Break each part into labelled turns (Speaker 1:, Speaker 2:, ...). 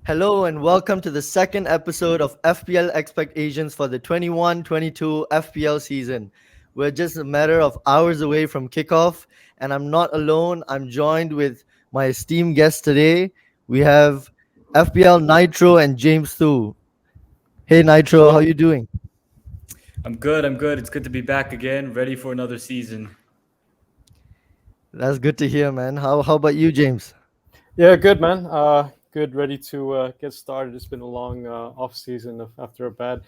Speaker 1: Hello and welcome to the second episode of FPL Expectations for the 21-22 FPL season. We're just a matter of hours away from kickoff, and I'm not alone. I'm joined with my esteemed guests today. We have FPL Nitro and James Thu. Hey Nitro, how
Speaker 2: Hello.
Speaker 1: you doing?
Speaker 2: I'm good. I'm good. It's good to be back again, ready for another season.
Speaker 1: That's good to hear, man. How about you, James?
Speaker 3: Yeah, good man. Good, ready to get started. It's been a long off season after a bad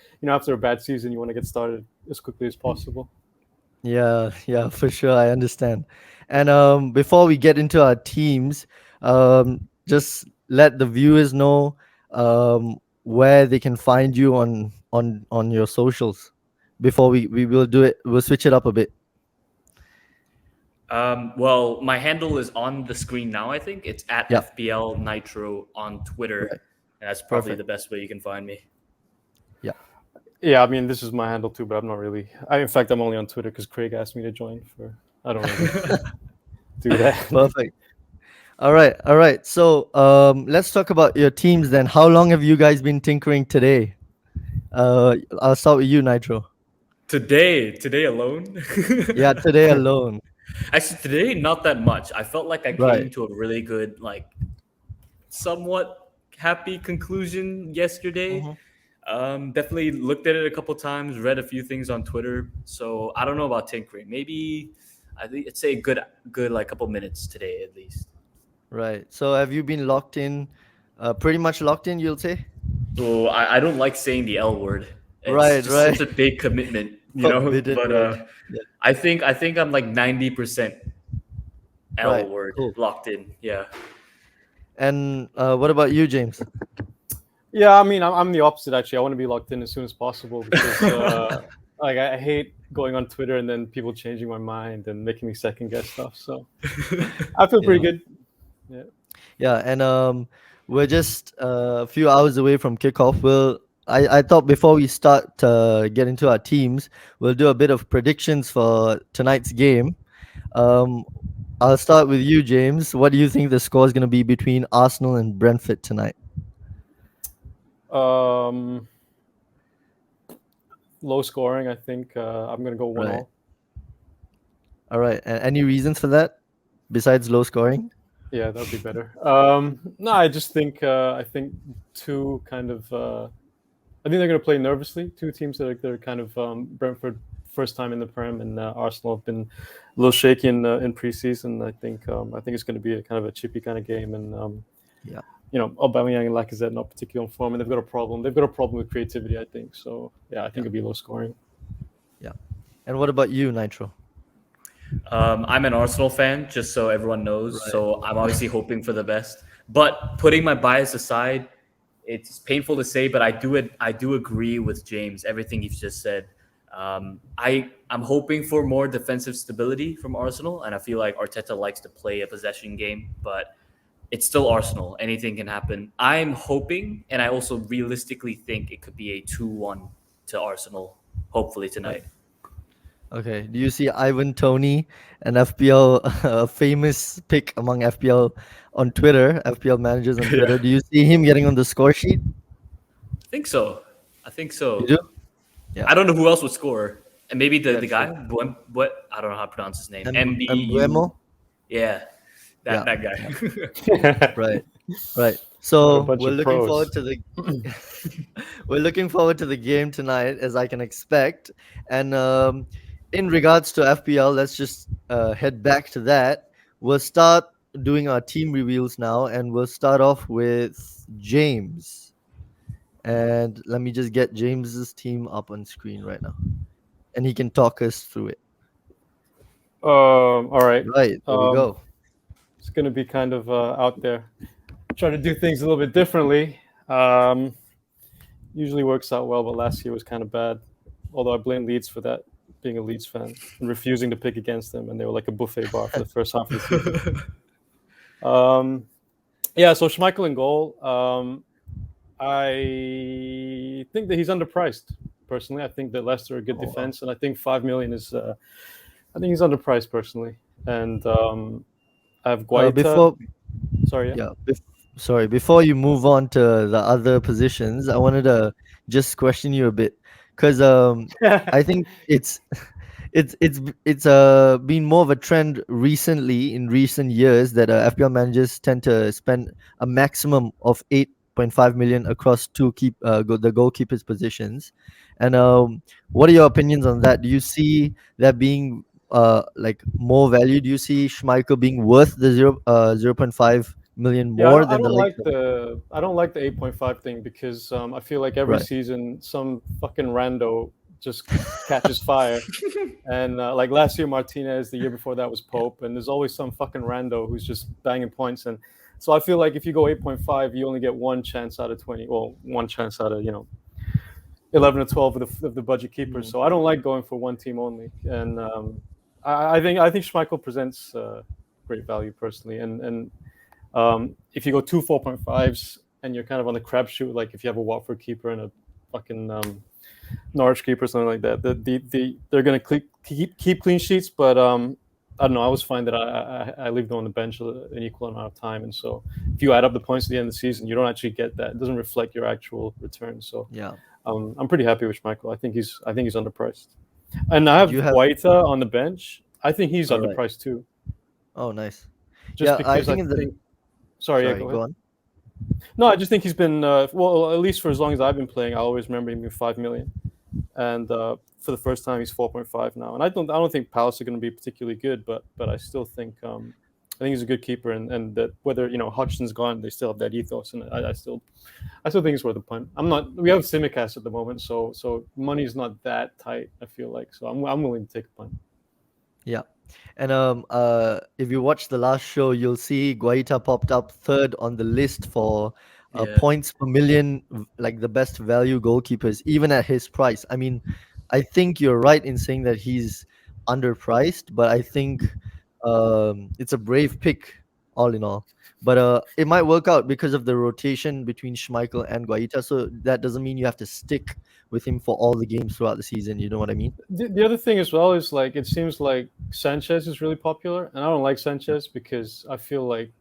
Speaker 3: season, you want to get started as quickly as possible.
Speaker 1: Yeah, for sure. I understand. And before we get into our teams, just let the viewers know where they can find you on your socials. Before we will do it, we'll switch it up a bit.
Speaker 2: Well, my handle is on the screen now. I think it's at
Speaker 1: Yeah,
Speaker 2: FPL Nitro on Twitter,
Speaker 1: right.
Speaker 2: and that's probably
Speaker 1: Perfect.
Speaker 2: the best way you can find me.
Speaker 1: Yeah,
Speaker 3: Yeah, I mean this is my handle too, but I'm not really. In fact, I'm only on Twitter because Craig asked me to join. I don't really do that.
Speaker 1: perfect. All right. So let's talk about your teams then. How long have you guys been tinkering today? I'll start with you, Nitro.
Speaker 2: Today alone.
Speaker 1: Yeah, today alone.
Speaker 2: Actually, today not that much. I felt like I
Speaker 1: Right.
Speaker 2: came to a really good, somewhat happy conclusion yesterday.
Speaker 1: Mhm.
Speaker 2: Definitely looked at it a couple times, read a few things on Twitter. So I don't know about tinkering. Maybe I think I'd say good like couple minutes today at least.
Speaker 1: Right. So have you been locked in? Pretty much locked in, you'll say?
Speaker 2: So I don't like saying the L word. It's
Speaker 1: Right,
Speaker 2: just
Speaker 1: right.
Speaker 2: such a big commitment, you know.
Speaker 1: Forbidden
Speaker 2: But
Speaker 1: word. Yeah.
Speaker 2: I think I'm like 90% L
Speaker 1: Right.
Speaker 2: word
Speaker 1: Cool.
Speaker 2: locked in. Yeah.
Speaker 1: And what about you, James?
Speaker 3: Yeah, I mean I'm the opposite actually. I want to be locked in as soon as possible because like I hate going on Twitter and then people changing my mind and making me second guess stuff. So I feel pretty
Speaker 1: Yeah.
Speaker 3: good. Yeah.
Speaker 1: Yeah. And we're just a few hours away from kickoff. I thought before we start get into our teams, we'll do a bit of predictions for tonight's game. Um, I'll start with you, James. What do you think the score is going to be between Arsenal and Brentford tonight?
Speaker 3: Um, Low scoring. I think I'm gonna go one
Speaker 1: Right.
Speaker 3: all.
Speaker 1: All right. And any reasons for that besides low scoring?
Speaker 3: Yeah, that would be better. No, I just think I think two kind of. I think they're going to play nervously. Two teams that are kind of Brentford first time in the Prem, and Arsenal have been a little shaky in preseason. I think it's going to be a kind of a chippy kind of game, and
Speaker 1: Yeah.
Speaker 3: Aubameyang and Lacazette not particularly on form, and they've got a problem. They've got a problem with creativity, I think. So yeah, I think
Speaker 1: Yeah.
Speaker 3: it'll be low scoring.
Speaker 1: Yeah. And what about you, Nitro?
Speaker 2: I'm an Arsenal fan, just so everyone knows.
Speaker 1: Right.
Speaker 2: So I'm obviously hoping for the best. But putting my bias aside, it's painful to say, but I do agree with James. Everything you've just said. I'm hoping for more defensive stability from Arsenal, and I feel like Arteta likes to play a possession game, but it's still Arsenal. Anything can happen. I'm hoping, and I also realistically think it could be a 2-1 to Arsenal. Hopefully
Speaker 1: Right.
Speaker 2: tonight.
Speaker 1: Okay. Do you see Ivan Tony, an FPL famous pick among FPL on Twitter, FPL managers on
Speaker 2: Yeah.
Speaker 1: Twitter? Do you see him getting on the score sheet?
Speaker 2: I think so. I think
Speaker 1: You
Speaker 2: so.
Speaker 1: do? Yeah.
Speaker 2: I don't know who else would score. And maybe the
Speaker 1: Yeah.
Speaker 2: guy,
Speaker 1: True.
Speaker 2: what I don't know how to pronounce his name.
Speaker 1: Mbuemo?
Speaker 2: MBU. Yeah,
Speaker 1: Yeah.
Speaker 2: that
Speaker 1: Yeah.
Speaker 2: guy.
Speaker 1: Right. Right.
Speaker 3: Got a
Speaker 1: So
Speaker 3: bunch
Speaker 1: we're
Speaker 3: of
Speaker 1: looking
Speaker 3: pros.
Speaker 1: forward to the we're looking forward to the game tonight, as I can expect. And in regards to FPL, let's just head back to that. We'll start doing our team reveals now, and we'll start off with James. And let me just get James's team up on screen right now, and he can talk us through it.
Speaker 3: All right.
Speaker 1: Right, there we
Speaker 3: Um,
Speaker 1: go.
Speaker 3: it's going to be kind of out there. Try to do things a little bit differently. Um, Usually works out well, but last year was kind of bad. Although I blame Leeds for that, being a Leeds fan and refusing to pick against them, and they were like a buffet bar for the first half of the season. Yeah, so Schmeichel in goal. I think that he's underpriced. Personally, I think that Leicester are a good
Speaker 1: Oh, wow.
Speaker 3: defense, and I think 5 million is. I think he's underpriced personally, and I have Guaita.
Speaker 1: Before
Speaker 3: Sorry, yeah.
Speaker 1: yeah, Sorry, before you move on to the other positions, I wanted to just question you a bit, because I think it's been more of a trend recently in recent years that FPL managers tend to spend a maximum of 8.5 million across the goalkeepers positions. And what are your opinions on that? Do you see that being like more value? Do you see Schmeichel being worth the 0.5 million
Speaker 3: Yeah,
Speaker 1: more
Speaker 3: I
Speaker 1: than the
Speaker 3: don't
Speaker 1: likes
Speaker 3: like
Speaker 1: of?
Speaker 3: the 8.5 thing because I feel like every
Speaker 1: Right.
Speaker 3: season some fucking rando just catches fire. And like last year Martinez, the year before that was
Speaker 1: Yeah.
Speaker 3: Pope, and there's always some fucking rando who's just banging points. And so I feel like if you go 8.5, you only get one chance out of 20. Well, one chance out of 11 or 12 of the budget keepers.
Speaker 1: Mm.
Speaker 3: So I don't like going for one team only. And I think Schmeichel presents great value personally. And if you go two 4.5s and you're kind of on the crapshoot, like if you have a Watford keeper and a fucking Norwich keeper or something like that, they're going to keep clean sheets. But I don't know. I always find that I leave them on the bench an equal amount of time, and so if you add up the points at the end of the season, you don't actually get that. It doesn't reflect your actual return. So
Speaker 1: Yeah.
Speaker 3: I'm pretty happy with Michael. I think he's underpriced, and I
Speaker 1: Do you
Speaker 3: have
Speaker 1: have?
Speaker 3: Guaita on the bench. I think he's
Speaker 1: All right.
Speaker 3: underpriced too,
Speaker 1: Oh, nice.
Speaker 3: just
Speaker 1: Yeah, I
Speaker 3: because I
Speaker 1: think in the.
Speaker 3: think. Sorry, yeah,
Speaker 1: Sorry,
Speaker 3: go
Speaker 1: go
Speaker 3: ahead.
Speaker 1: on.
Speaker 3: No, I just think he's been well, at least for as long as I've been playing. I always remember him being 5 million, and for the first time, he's 4.5 now. And I don't think Palace are going to be particularly good, but I still think I think he's a good keeper, and that whether Hodgson's gone, they still have that ethos, and I still think it's worth a punt. I'm not. We have Simicast at the moment, so money's not that tight. I feel like so I'm willing to take a punt.
Speaker 1: Yeah. And if you watch the last show, you'll see Guaita popped up third on the list for
Speaker 2: Yeah.
Speaker 1: points per million, like the best value goalkeepers, even at his price. I mean, I think you're right in saying that he's underpriced, but I think it's a brave pick, all in all. But it might work out because of the rotation between Schmeichel and Guaita. So that doesn't mean you have to stick with him for all the games throughout the season. You know what I mean?
Speaker 3: The other thing as well is like it seems like Sanchez is really popular, and I don't like Sanchez because I feel like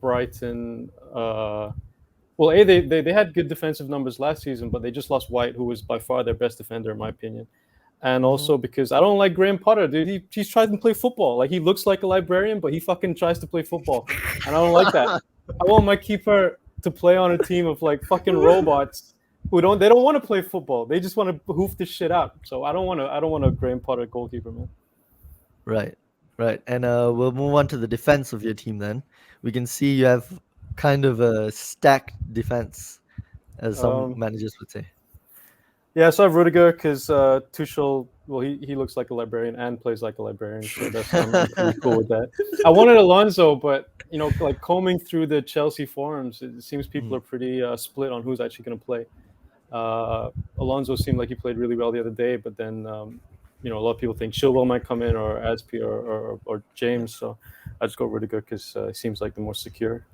Speaker 3: Brighton. Well, they had good defensive numbers last season, but they just lost White, who was by far their best defender in my opinion. And
Speaker 1: Hmm.
Speaker 3: also because I don't like Graham Potter, dude. He's trying to play football. Like he looks like a librarian, but he fucking tries to play football, and I don't like that. I want my keeper to play on a team of like fucking robots who don't want to play football. They just want to hoof this shit out. So I don't want a Graham Potter goalkeeper, man.
Speaker 1: Right, right. And we'll move on to the defense of your team then. We can see you have kind of a stacked defense, as some
Speaker 3: Um,
Speaker 1: managers would say.
Speaker 3: yeah, so I have Rudiger because Tuchel. Well, he looks like a librarian and plays like a librarian, so I'm pretty cool with that. I wanted Alonso, but like combing through the Chelsea forums, it seems people
Speaker 1: Mm,
Speaker 3: are pretty split on who's actually going to play. Alonso seemed like he played really well the other day, but then a lot of people think Chilwell might come in or Aspi or
Speaker 1: yeah.
Speaker 3: James. So I just go Rudiger because he seems like the more secure.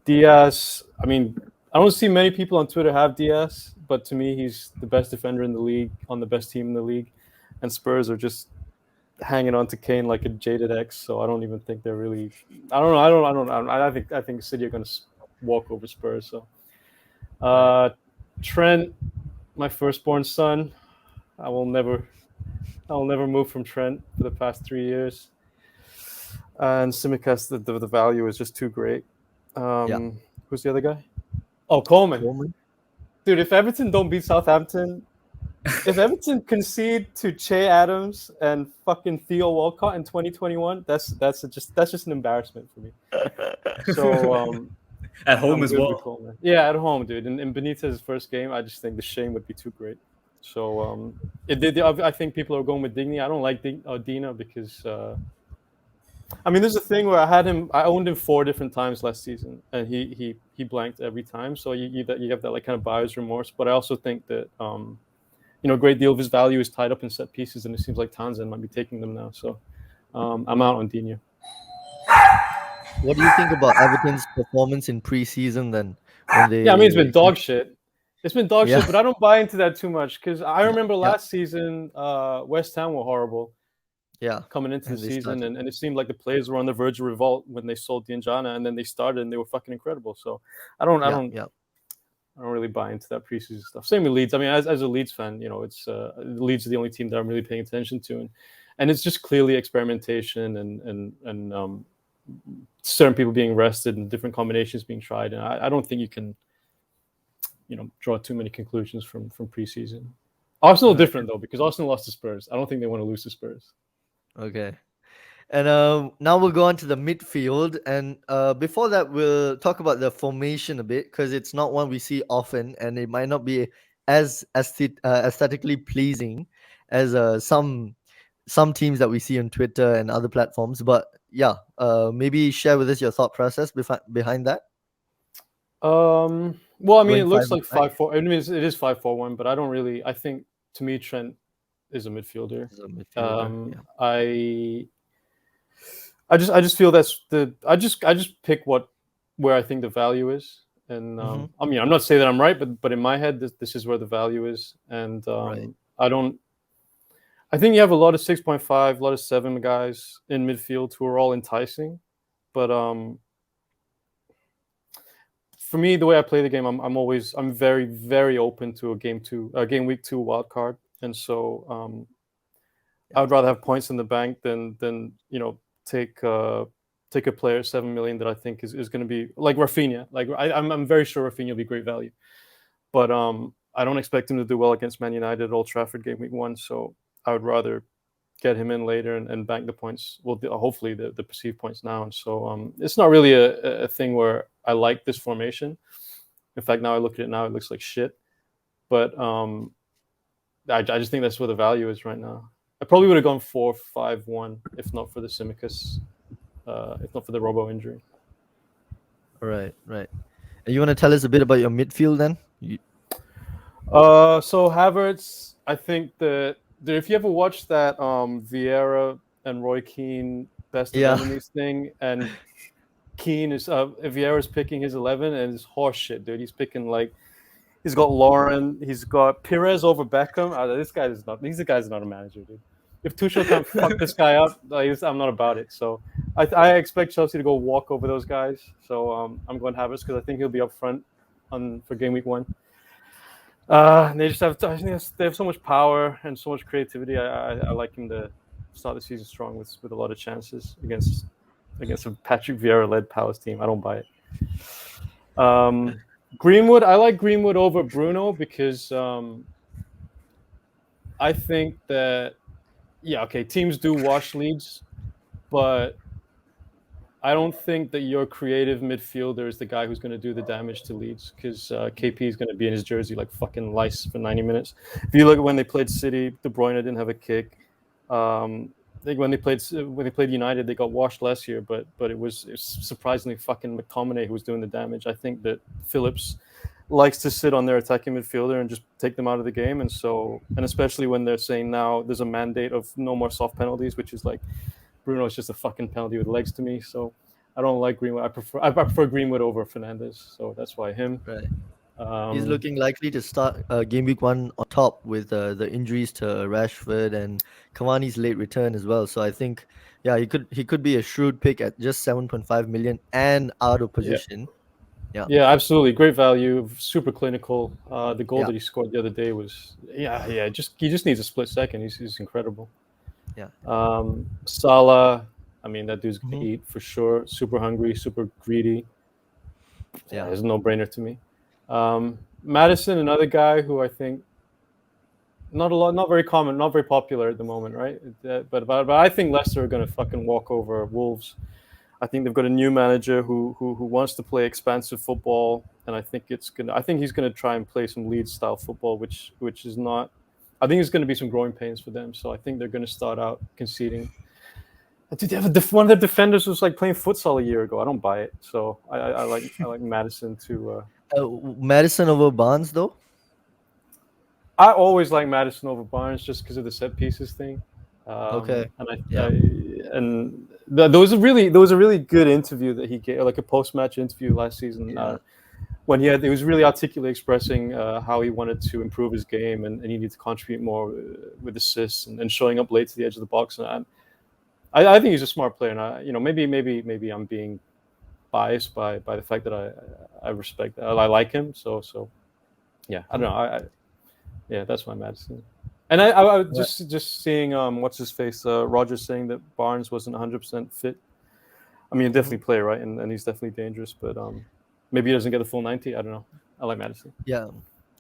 Speaker 3: Diaz, I mean, I don't see many people on Twitter have Diaz, but to me, he's the best defender in the league on the best team in the league, and Spurs are just hanging on to Kane like a jaded ex. So I don't even think they're really. I don't know. I think City are going to walk over Spurs. So
Speaker 1: Right.
Speaker 3: uh, Trent, my firstborn son, I will never, I will never move from Trent for the past 3 years. And Simicast, the value is just too great.
Speaker 1: Yeah.
Speaker 3: Who's the other guy? Oh, Coleman.
Speaker 1: Coleman.
Speaker 3: Dude, if Everton don't beat Southampton, if Everton concede to Che Adams and fucking Theo Walcott in 2021, that's just an embarrassment for me. So
Speaker 2: At home
Speaker 3: I'm
Speaker 2: as
Speaker 3: good with
Speaker 2: well.
Speaker 3: Coleman. Yeah, at home, dude. In Benitez's first game, I just think the shame would be too great. So I think people are going with Digny. I don't like Dina because I mean, there's a thing where I owned him 4 different times last season, and he blanked every time. So you have that like kind of buyer's remorse. But I also think that a great deal of his value is tied up in set pieces, and it seems like Townsend might be taking them now. So I'm out on Dina.
Speaker 1: What do you think about Everton's performance in preseason then, when
Speaker 3: Yeah, I mean it's been
Speaker 1: they?
Speaker 3: dog shit. It's been dog
Speaker 1: Yeah.
Speaker 3: shit, but I don't buy into that too much because I
Speaker 1: Yeah.
Speaker 3: remember
Speaker 1: Yeah.
Speaker 3: last season West Ham were horrible.
Speaker 1: Yeah,
Speaker 3: coming into the
Speaker 1: and they
Speaker 3: season,
Speaker 1: started.
Speaker 3: and it seemed like the players were on the verge of revolt when they sold Dianjana, and then they started and they were fucking incredible. So I don't I
Speaker 1: Yeah,
Speaker 3: don't
Speaker 1: yeah,
Speaker 3: I don't really buy into that preseason stuff. Same with Leeds. I mean, as a Leeds fan, it's Leeds is the only team that I'm really paying attention to, and it's just clearly experimentation and certain people being rested and different combinations being tried. And I don't think you can draw too many conclusions from preseason. Arsenal
Speaker 1: right.
Speaker 3: different though, because Arsenal lost to Spurs. I don't think they want to lose to Spurs.
Speaker 1: Okay. And now we'll go on to the midfield. And before that, we'll talk about the formation a bit because it's not one we see often, and it might not be as aesthetically pleasing as some teams that we see on Twitter and other platforms. But yeah, maybe share with us your thought process behind that.
Speaker 3: Well, I mean, it
Speaker 1: Going
Speaker 3: looks like
Speaker 1: 5-1-9
Speaker 3: 5-4. I mean, it is 5-4-1, but I don't really. I think to me, Trent is a midfielder.
Speaker 1: as a midfielder. Yeah.
Speaker 3: I just feel that's the I just pick where I think the value is, and
Speaker 1: Mm-hmm.
Speaker 3: I mean, I'm not saying that I'm right, but in my head, this is where the value is, and
Speaker 1: Right.
Speaker 3: I don't. I think you have a lot of 6.5, a lot of 7 guys in midfield who are all enticing, but for me, the way I play the game, I'm very very open to a game week 2 wild card, and so I
Speaker 1: Yeah.
Speaker 3: would rather have points in the bank than take take a player 7 million that I think is going to be like Rafinha. Like I'm very sure Rafinha will be great value, but I don't expect him to do well against Man United at Old Trafford game week 1. So I would rather get him in later and bank the points. Well, hopefully the perceived points now. And so it's not really a thing where I like this formation. In fact, now I look at it now, it looks like shit. But I just think that's where the value is right now. I probably would have gone 4-5-1 if not for the Simicus, if not for the Robo injury.
Speaker 1: Right. Right. And you want to tell us a bit about your midfield then?
Speaker 3: So Havertz, I think that if you ever watched that Vieira and Roy Keane best of
Speaker 1: Yeah.
Speaker 3: enemies thing, and Keane is Vieira's picking his 11 and it's horse shit, dude. He's picking like he's got Lauren, he's got Perez over Beckham. This guy is not. These guys are not a manager, dude. If Tuchel can't fuck this guy up, I'm not about it. So I expect Chelsea to go walk over those guys. So I'm going Havertz because I think he'll be up front for game week 1. They just have they have so much power and so much creativity. I like him to start the season strong with a lot of chances against a Patrick Vieira led Palace team. I don't buy it. Greenwood, I like Greenwood over Bruno because I think that teams do wash leads, but I don't think that your creative midfielder is the guy who's going to do the damage to Leeds because KP is going to be in his jersey like fucking lice for 90 minutes. If you look at when they played City, De Bruyne didn't have a kick. I think when they played United, they got washed last year, but it was surprisingly fucking McTominay who was doing the damage. I think that Phillips likes to sit on their attacking midfielder and just take them out of the game, and especially when they're saying now there's a mandate of no more soft penalties, which is like Bruno is just a fucking penalty with legs to me. So I don't like Greenwood. I prefer Greenwood over Fernandes. So that's why him.
Speaker 1: Right. He's looking likely to start game week 1 on top with the injuries to Rashford and Cavani's late return as well. So I think, yeah, he could be a shrewd pick at just 7.5 million and out of position.
Speaker 3: Yeah, absolutely, great value, super clinical. The goal
Speaker 1: Yeah.
Speaker 3: that he scored the other day was he just needs a split second. He's incredible.
Speaker 1: Yeah.
Speaker 3: Salah, I mean that dude's gonna
Speaker 1: Mhm.
Speaker 3: eat for sure. Super hungry, super greedy.
Speaker 1: Yeah.
Speaker 3: It's a no-brainer to me. Madison, another guy who I think not very common, not very popular at the moment, right? But I think Leicester are going to fucking walk over Wolves. I think they've got a new manager who wants to play expansive football, and I think he's gonna try and play some Leeds style football, which is not. I think it's going to be some growing pains for them. So I think they're going to start out conceding. Dude, they have one of their defenders was like playing futsal a year ago. I don't buy it. So I like Madison to.
Speaker 1: Madison over Barnes though.
Speaker 3: I always like Madison over Barnes just because of the set pieces thing.
Speaker 1: Okay.
Speaker 3: And there was a really good interview that he gave, like a post match interview last season. When he was really articulately expressing how he wanted to improve his game and he needed to contribute more with assists and showing up late to the edge of the box. And I think he's a smart player, and maybe I'm being biased by the fact that I respect, I like him. So yeah, I don't know. Yeah, that's my Madison. And I
Speaker 1: Right.
Speaker 3: just seeing what's his face Rogers saying that Barnes wasn't 100% fit. I mean,
Speaker 1: Mhm.
Speaker 3: definitely play right, and he's definitely dangerous, but maybe he doesn't get the full 90. I don't know. I like Madison.
Speaker 1: Yeah.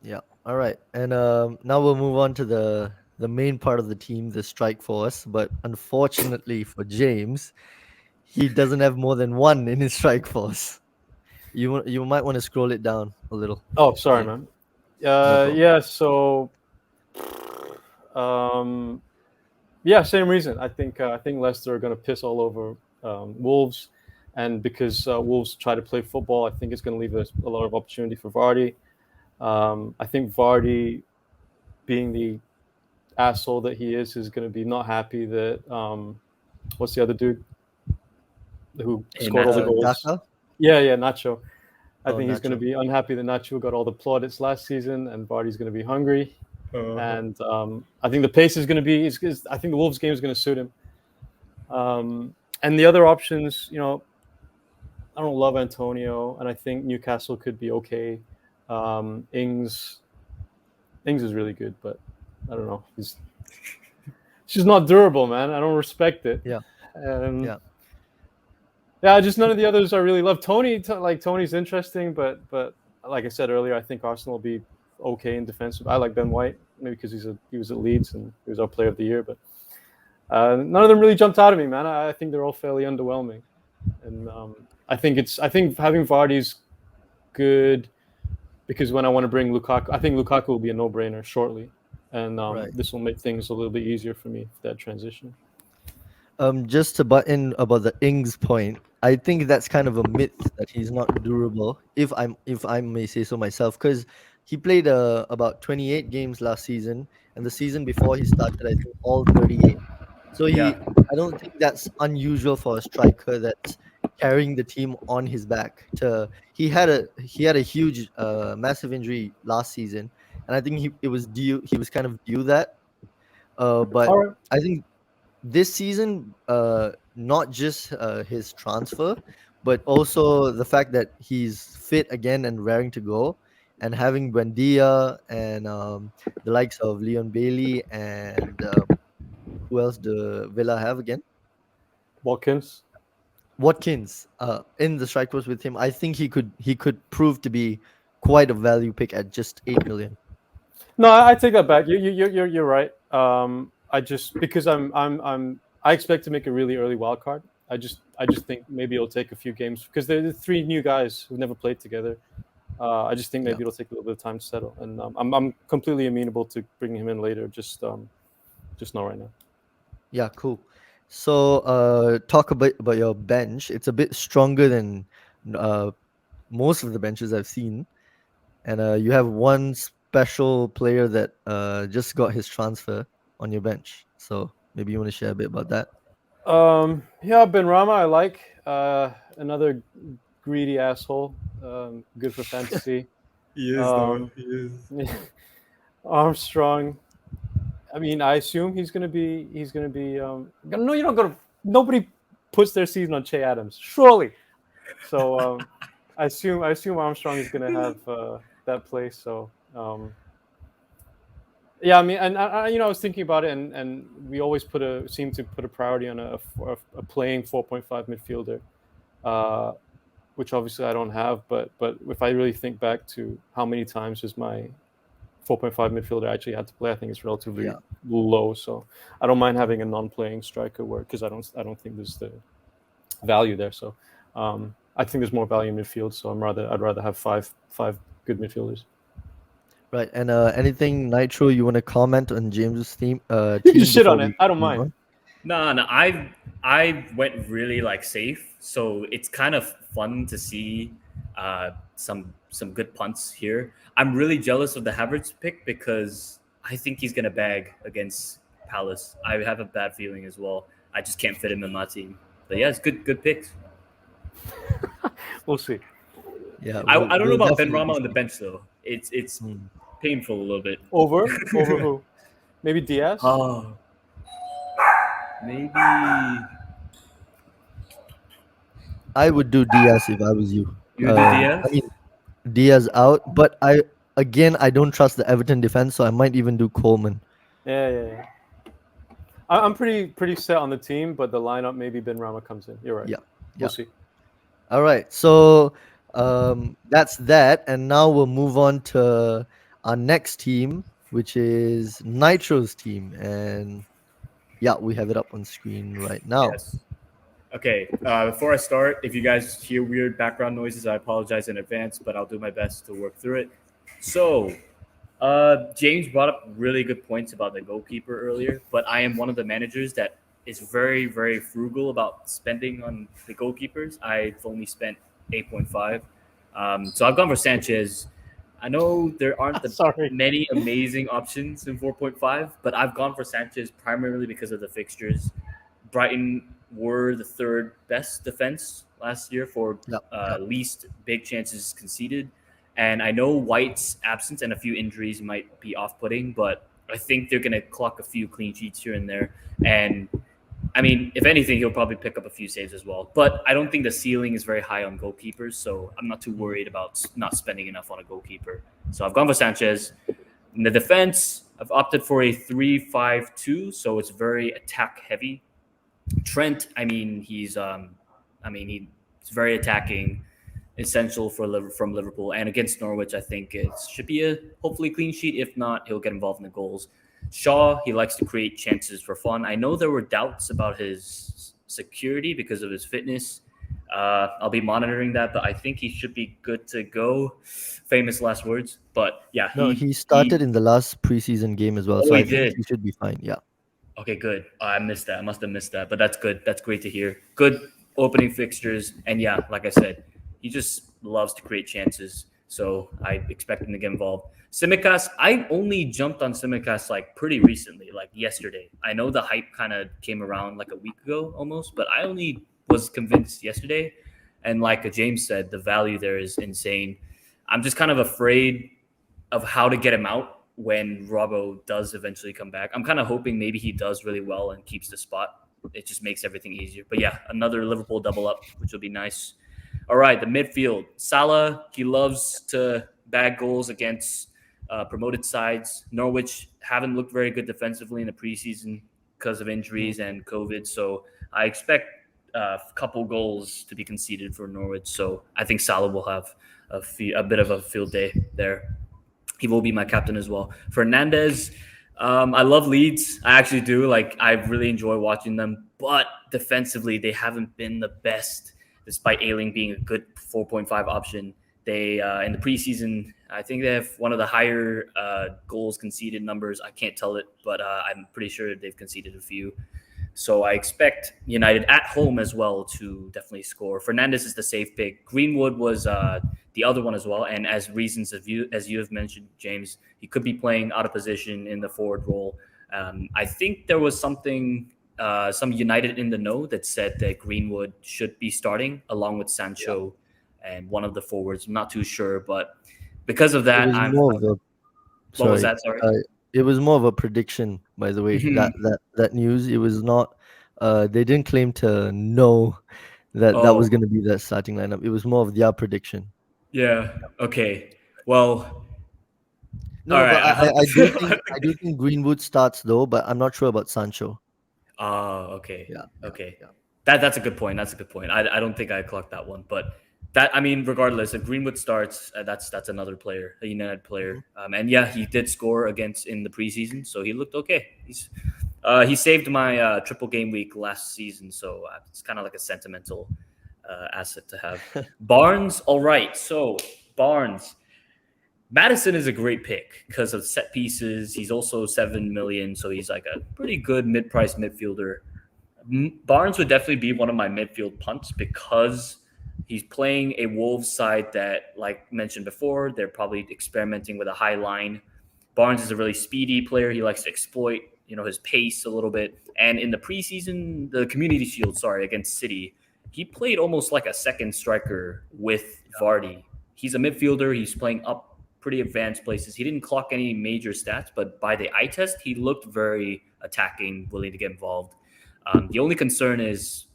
Speaker 1: Yeah. All right. And now we'll move on to the main part of the team, the strike force. But unfortunately for James, he doesn't have more than one in his strike force. You might want to scroll it down a little,
Speaker 3: Oh, sorry,
Speaker 1: James.
Speaker 3: man.
Speaker 1: No problem.
Speaker 3: Yeah. So, um, yeah, same reason. I think Leicester are going to piss all over Wolves, and because Wolves try to play football, I think it's going to leave us a lot of opportunity for Vardy. I think Vardy, being the asshole that he is going to be not happy that what's the other dude who
Speaker 2: Hey,
Speaker 3: scored all the
Speaker 2: Nacho.
Speaker 3: goals?
Speaker 1: Daka?
Speaker 3: Yeah, Nacho. I
Speaker 1: Oh,
Speaker 3: think he's going to
Speaker 1: Nacho.
Speaker 3: be unhappy that Nacho got all the plaudits last season, and Vardy's going to be hungry. And I think the pace is going to be. I think the Wolves game is going to suit him. And the other options, I don't love Antonio, and I think Newcastle could be okay. Ings is really good, but I don't know. He's just not durable, man. I don't respect it.
Speaker 1: Yeah.
Speaker 3: And
Speaker 1: Yeah.
Speaker 3: yeah, just none of the others I really love. Tony's interesting, but like I said earlier, I think Arsenal will be okay in defensive. I like Ben White, maybe because he was at Leeds and he was our player of the year, but none of them really jumped out at me, man. I think they're all fairly underwhelming, and I think having Vardy's good because when I want to bring Lukaku, I think Lukaku will be a no-brainer shortly, and
Speaker 1: Right.
Speaker 3: this will make things a little bit easier for me for that transition.
Speaker 1: Just to butt in about the Ings point, I think that's kind of a myth that he's not durable. If I may say so myself, because he played about 28 games last season, and the season before he started, I think all 38. So
Speaker 2: Yeah.
Speaker 1: I don't think that's unusual for a striker that's carrying the team on his back. He had a huge, massive injury last season, and I think it was due. He was kind of due that. But
Speaker 3: All right.
Speaker 1: I think this season, not just his transfer, but also the fact that he's fit again and raring to go, and having Buendia and the likes of Leon Bailey and who else do Villa have again?
Speaker 3: Watkins.
Speaker 1: Watkins in the strike force with him. I think he could prove to be quite a value pick at just 8 million.
Speaker 3: No, I take that back. You're right. I just because I expect to make a really early wild card. I just think maybe it'll take a few games because they're the three new guys who've never played together. I just think
Speaker 1: Yeah,
Speaker 3: maybe it'll take a little bit of time to settle, and I'm completely amenable to bringing him in later. Just not right now.
Speaker 1: yeah, cool. So talk a bit about your bench. It's a bit stronger than uh, most of the benches I've seen, and you have one special player that just got his transfer on your bench. So maybe you want to share a bit about that.
Speaker 3: Yeah, Ben Rama, I like another greedy asshole. Good for fantasy.
Speaker 2: He is though.
Speaker 3: Um,
Speaker 2: He is.
Speaker 3: Armstrong. I mean, I assume he's gonna be. He's gonna be. No, you don't go to. Nobody puts their season on Che Adams, surely. So I assume Armstrong is gonna have that place. So yeah, I mean, and I was thinking about it, and we always seem to put a priority on a playing 4.5 midfielder, uh, which obviously I don't have. But if I really think back to how many times is my 4.5 midfielder actually had to play, I think it's relatively
Speaker 1: Yeah,
Speaker 3: low. So I don't mind having a non-playing striker where because I don't think there's the value there. So I think there's more value in midfield. So I'd rather have five good midfielders.
Speaker 1: right. And anything Nitro you want to comment on James's
Speaker 3: You can
Speaker 1: team
Speaker 3: shit
Speaker 1: before
Speaker 3: on it.
Speaker 1: we
Speaker 3: I don't
Speaker 1: move
Speaker 3: mind.
Speaker 1: on?
Speaker 2: No. I went really like safe, so it's kind of fun to see some good punts here. I'm really jealous of the Havertz pick because I think he's gonna bag against Palace. I have a bad feeling as well. I just can't fit him in my team. But yeah, it's good picks.
Speaker 3: We'll see.
Speaker 1: Yeah,
Speaker 2: I don't know
Speaker 1: we'll
Speaker 2: about Ben
Speaker 1: definitely
Speaker 2: Rama on the
Speaker 1: see.
Speaker 2: bench though. It's
Speaker 1: Hmm.
Speaker 2: painful a little bit.
Speaker 3: Over who? Maybe Diaz.
Speaker 2: Oh, maybe.
Speaker 1: I would do Diaz if I was you.
Speaker 2: You would do
Speaker 1: I
Speaker 2: Diaz?
Speaker 1: mean Diaz out, but I don't trust the Everton defense, so I might even do Coleman.
Speaker 3: Yeah. I'm pretty set on the team, but the lineup maybe Ben Rama comes in. You're right.
Speaker 1: Yeah,
Speaker 3: We'll
Speaker 1: yeah.
Speaker 3: see.
Speaker 1: All right, so that's that, and now we'll move on to our next team, which is Nitro's team, and yeah, we have it up on screen right now.
Speaker 2: Yes. Okay, before I start, if you guys hear weird background noises, I apologize in advance, but I'll do my best to work through it. So, James brought up really good points about the goalkeeper earlier, but I am one of the managers that is very, very frugal about spending on the goalkeepers. I've only spent 8.5. So I've gone for Sanchez. I know there aren't the
Speaker 3: Sorry.
Speaker 2: many amazing options in 4.5, but I've gone for Sanchez primarily because of the fixtures. Brighton were the third best defense last year for
Speaker 1: Yeah, yeah.
Speaker 2: least big chances conceded. And I know White's absence and a few injuries might be off putting, but I think they're going to clock a few clean sheets here and there. And I mean, if anything, he'll probably pick up a few saves as well. But I don't think the ceiling is very high on goalkeepers, so I'm not too worried about not spending enough on a goalkeeper. So I've gone for Sanchez. In the defense, I've opted for a 3-5-2, so it's very attack heavy. Trent, he's very attacking, essential from Liverpool, and against Norwich, I think it should be a hopefully clean sheet. If not, he'll get involved in the goals. Shaw, he likes to create chances for fun. I know there were doubts about his security because of his fitness. I'll be monitoring that, but I think he should be good to go. Famous last words, but yeah,
Speaker 1: No, he started in the last preseason game as well, so
Speaker 2: he
Speaker 1: I think
Speaker 2: did.
Speaker 1: he should be fine. Yeah.
Speaker 2: Okay, good. I missed that. I must have missed that, but that's good. That's great to hear. Good opening fixtures, and yeah, like I said, he just loves to create chances. So I expect him to get involved. Simicast, I only jumped on Simicast like pretty recently, like yesterday. I know the hype kind of came around like a week ago almost, but I only was convinced yesterday. And like James said, the value there is insane. I'm just kind of afraid of how to get him out when Robbo does eventually come back. I'm kind of hoping maybe he does really well and keeps the spot. It just makes everything easier. But yeah, another Liverpool double up, which will be nice. All right, the midfield. Salah, he loves to bag goals against promoted sides. Norwich haven't looked very good defensively in the preseason because of injuries and COVID. So I expect a couple goals to be conceded for Norwich. So I think Salah will have a bit of a field day there. He will be my captain as well. Fernandez, I love Leeds. I actually do. Like, I really enjoy watching them. But defensively, they haven't been the best, despite Ailing being a good 4.5 option. They in the preseason, I think they have one of the higher goals conceded numbers. I can't tell it, but I'm pretty sure they've conceded a few. So I expect United at home as well to definitely score. Fernandez is the safe pick. Greenwood was the other one as well, and as reasons as you have mentioned, James, he could be playing out of position in the forward role. I think there was some United in the know that said that Greenwood should be starting along with Sancho and one of the forwards. I'm not too sure, but because of
Speaker 1: It
Speaker 2: that,
Speaker 1: was
Speaker 2: I'm.
Speaker 1: more of a
Speaker 2: What was
Speaker 1: sorry.
Speaker 2: that? Sorry.
Speaker 1: Uh, it was more of a prediction, by the way.
Speaker 2: Mhm.
Speaker 1: That news. It was not. They didn't claim to know that was
Speaker 2: Oh,
Speaker 1: going to be the starting lineup. It was more of their prediction.
Speaker 2: yeah. Okay. Well,
Speaker 1: No,
Speaker 2: all
Speaker 1: no,
Speaker 2: right.
Speaker 1: but
Speaker 2: I have to.
Speaker 1: I do think Greenwood starts though, but I'm not sure about Sancho.
Speaker 2: Oh, okay.
Speaker 1: Yeah, yeah,
Speaker 2: Okay.
Speaker 1: yeah.
Speaker 2: That's a good point. That's a good point. I don't think I clocked that one, but that I mean, regardless, if Greenwood starts, that's another player, a United
Speaker 1: Mhm.
Speaker 2: player, and yeah, he did score against in the preseason, so he looked okay. He saved my triple game week last season, so it's kind of like a sentimental asset to have. Barnes, all right. So Barnes, Madison is a great pick because of set pieces. He's also 7 million, so he's like a pretty good mid-price midfielder. Barnes would definitely be one of my midfield punts because he's playing a Wolves side that, like mentioned before, they're probably experimenting with a high line. Barnes is a really speedy player. He likes to exploit, his pace a little bit. And in the preseason, the Community Shield, against City, he played almost like a second striker with Vardy. He's a midfielder. He's playing up pretty advanced places. He didn't clock any major stats, but by the eye test, he looked very attacking, willing to get involved. The only concern is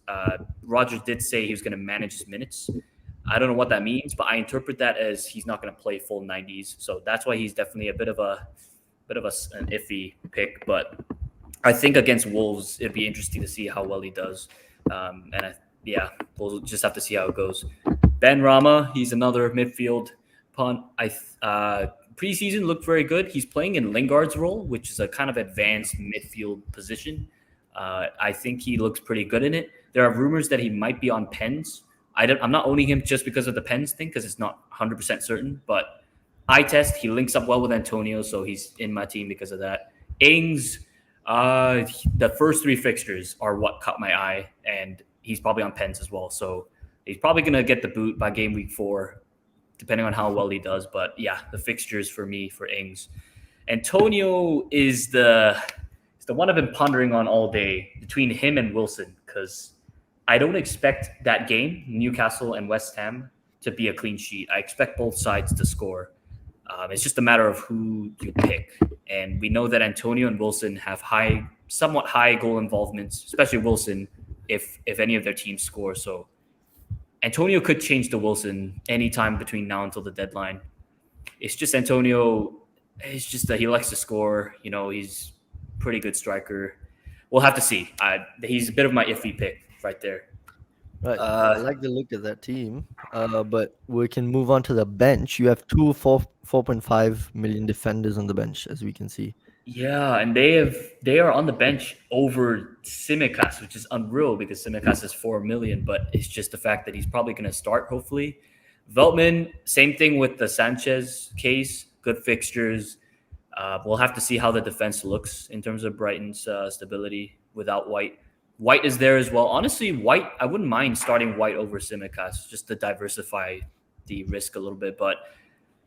Speaker 2: Roger did say he was going to manage his minutes. I don't know what that means, but I interpret that as he's not going to play full 90s. So that's why he's definitely a an iffy pick. But I think against Wolves, it'd be interesting to see how well he does. Yeah, we'll just have to see how it goes. Ben Rama, he's another midfield punt. Preseason looked very good. He's playing in Lingard's role, which is a kind of advanced midfield position. I think he looks pretty good in it. There are rumors that he might be on pens. I'm not owning him just because of the pens thing, because it's not 100% certain. But eye test, he links up well with Antonio, so he's in my team because of that. Ings, the first three fixtures are what caught my eye, and he's probably on pens as well. So he's probably going to get the boot by game week 4, depending on how well he does. But yeah, the fixtures for me for Ings. Antonio is the one I've been pondering on all day between him and Wilson, because I don't expect that game, Newcastle and West Ham, to be a clean sheet. I expect both sides to score. It's just a matter of who you pick. And we know that Antonio and Wilson have somewhat high goal involvements, especially Wilson, if any of their teams score. So Antonio could change to Wilson anytime between now until the deadline. It's just Antonio, it's just that he likes to score. He's a pretty good striker. We'll have to see. He's a bit of my iffy pick right there.
Speaker 1: Right. I like the look of that team. But we can move on to the bench. You have 4.5 million defenders on the bench, as we can see.
Speaker 2: Yeah, and they are on the bench over Simicast, which is unreal because Simicast is 4 million, but it's just the fact that he's probably going to start, hopefully. Veltman, same thing with the Sanchez case, good fixtures. We'll have to see how the defense looks in terms of Brighton's stability without White. White is there as well. Honestly, White, I wouldn't mind starting White over Simicast just to diversify the risk a little bit, but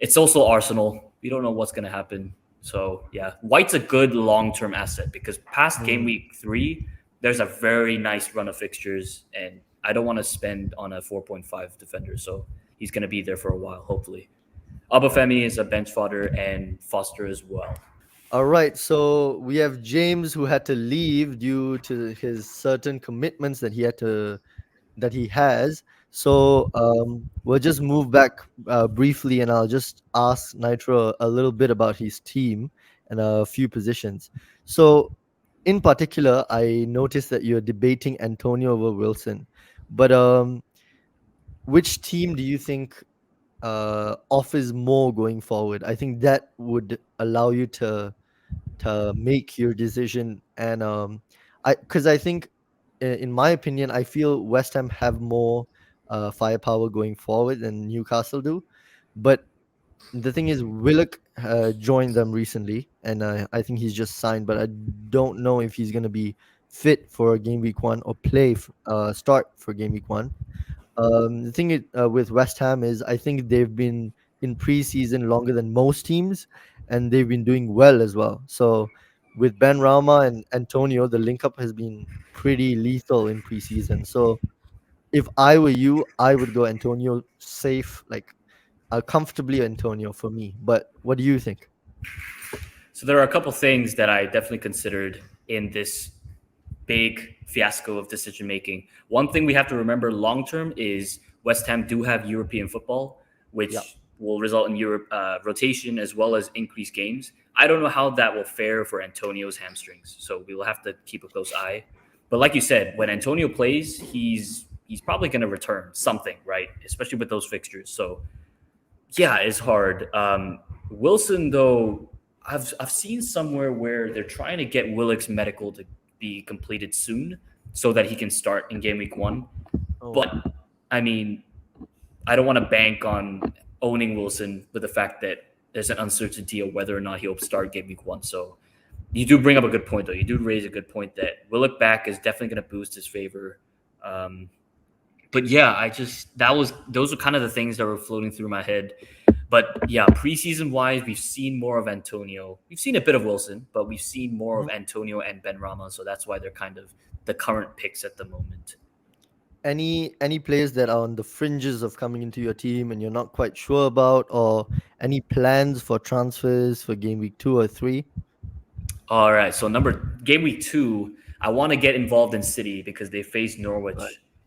Speaker 2: it's also Arsenal. We don't know what's going to happen. So, yeah, White's a good long-term asset because past game week 3, there's a very nice run of fixtures, and I don't want to spend on a 4.5 defender. So he's going to be there for a while, hopefully. Obafemi is a bench fodder, and Foster as well.
Speaker 1: All right, so we have James, who had to leave due to his certain commitments that he has. So we'll just move back briefly, and I'll just ask Nitro a little bit about his team and a few positions. So in particular, I noticed that you're debating Antonio over Wilson, but which team do you think offers more going forward? I think that would allow you to make your decision. And I think, in my opinion, I feel West Ham have more firepower going forward than Newcastle do. But the thing is, Willock joined them recently, and I think he's just signed, but I don't know if he's going to be fit for game week 1 or start for game week 1. The thing with West Ham is I think they've been in preseason longer than most teams, and they've been doing well as well. So with Ben Rama and Antonio, the link up has been pretty lethal in preseason. So if I were you, I would go Antonio safe, like comfortably Antonio for me. But what do you think?
Speaker 2: So there are a couple things that I definitely considered in this big fiasco of decision making. One thing we have to remember long term is West Ham do have European football, which will result in Europe rotation as well as increased games. I don't know how that will fare for Antonio's hamstrings, so we will have to keep a close eye. But like you said, when Antonio plays, he's probably going to return something, right? Especially with those fixtures. So yeah, it's hard. Wilson, though, I've seen somewhere where they're trying to get Willock's medical to be completed soon so that he can start in game week 1. But I mean, I don't want to bank on owning Wilson with the fact that there's an uncertainty of whether or not he'll start game week 1. So you do bring up a good point, though. You do raise a good point that Willock back is definitely going to boost his favor. But yeah, those are kind of the things that were floating through my head. But yeah, preseason wise, we've seen more of Antonio. We've seen a bit of Wilson, but we've seen more of Antonio and Ben Rama. So that's why they're kind of the current picks at the moment.
Speaker 1: Any players that are on the fringes of coming into your team and you're not quite sure about, or any plans for transfers for game week 2 or 3?
Speaker 2: All right. So game week 2, I want to get involved in City because they face
Speaker 1: Right.
Speaker 2: Norwich,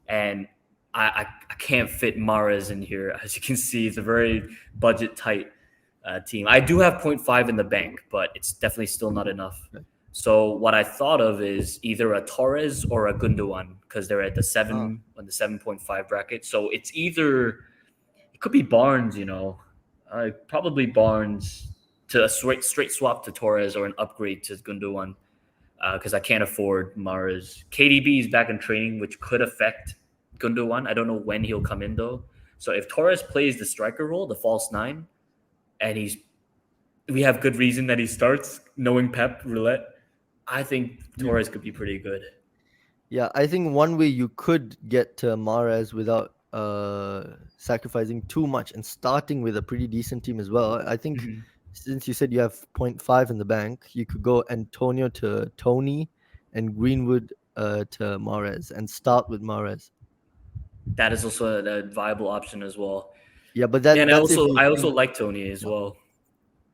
Speaker 2: and I can't fit Mares in here. As you can see, it's a very budget tight team. I do have point 0.5 in the bank, but it's definitely still not enough.
Speaker 1: Okay.
Speaker 2: So what I thought of is either a Torres or a Gundogan because they're at the
Speaker 1: Ah,
Speaker 2: 7.5 bracket. So it's either it could be Barnes, probably Barnes to a straight swap to Torres or an upgrade to Gundogan because I can't afford Mara's. KDB is back in training, which could affect Gundogan. I don't know when he'll come in though. So if Torres plays the striker role, the false nine, and we have good reason that he starts, knowing Pep roulette. I think
Speaker 1: yeah.
Speaker 2: Torres could be pretty good.
Speaker 1: Yeah, I think one way you could get to Mahrez without sacrificing too much and starting with a pretty decent team as well. I think
Speaker 2: Mhm.
Speaker 1: since you said you have point 0.5 in the bank, you could go Antonio to Tony and Greenwood to Mahrez and start with Mahrez.
Speaker 2: That is also a viable option as well.
Speaker 1: Yeah, but
Speaker 2: And I
Speaker 1: that's if
Speaker 2: also
Speaker 1: you
Speaker 2: I also
Speaker 1: think.
Speaker 2: like Tony as
Speaker 1: Yeah,
Speaker 2: well.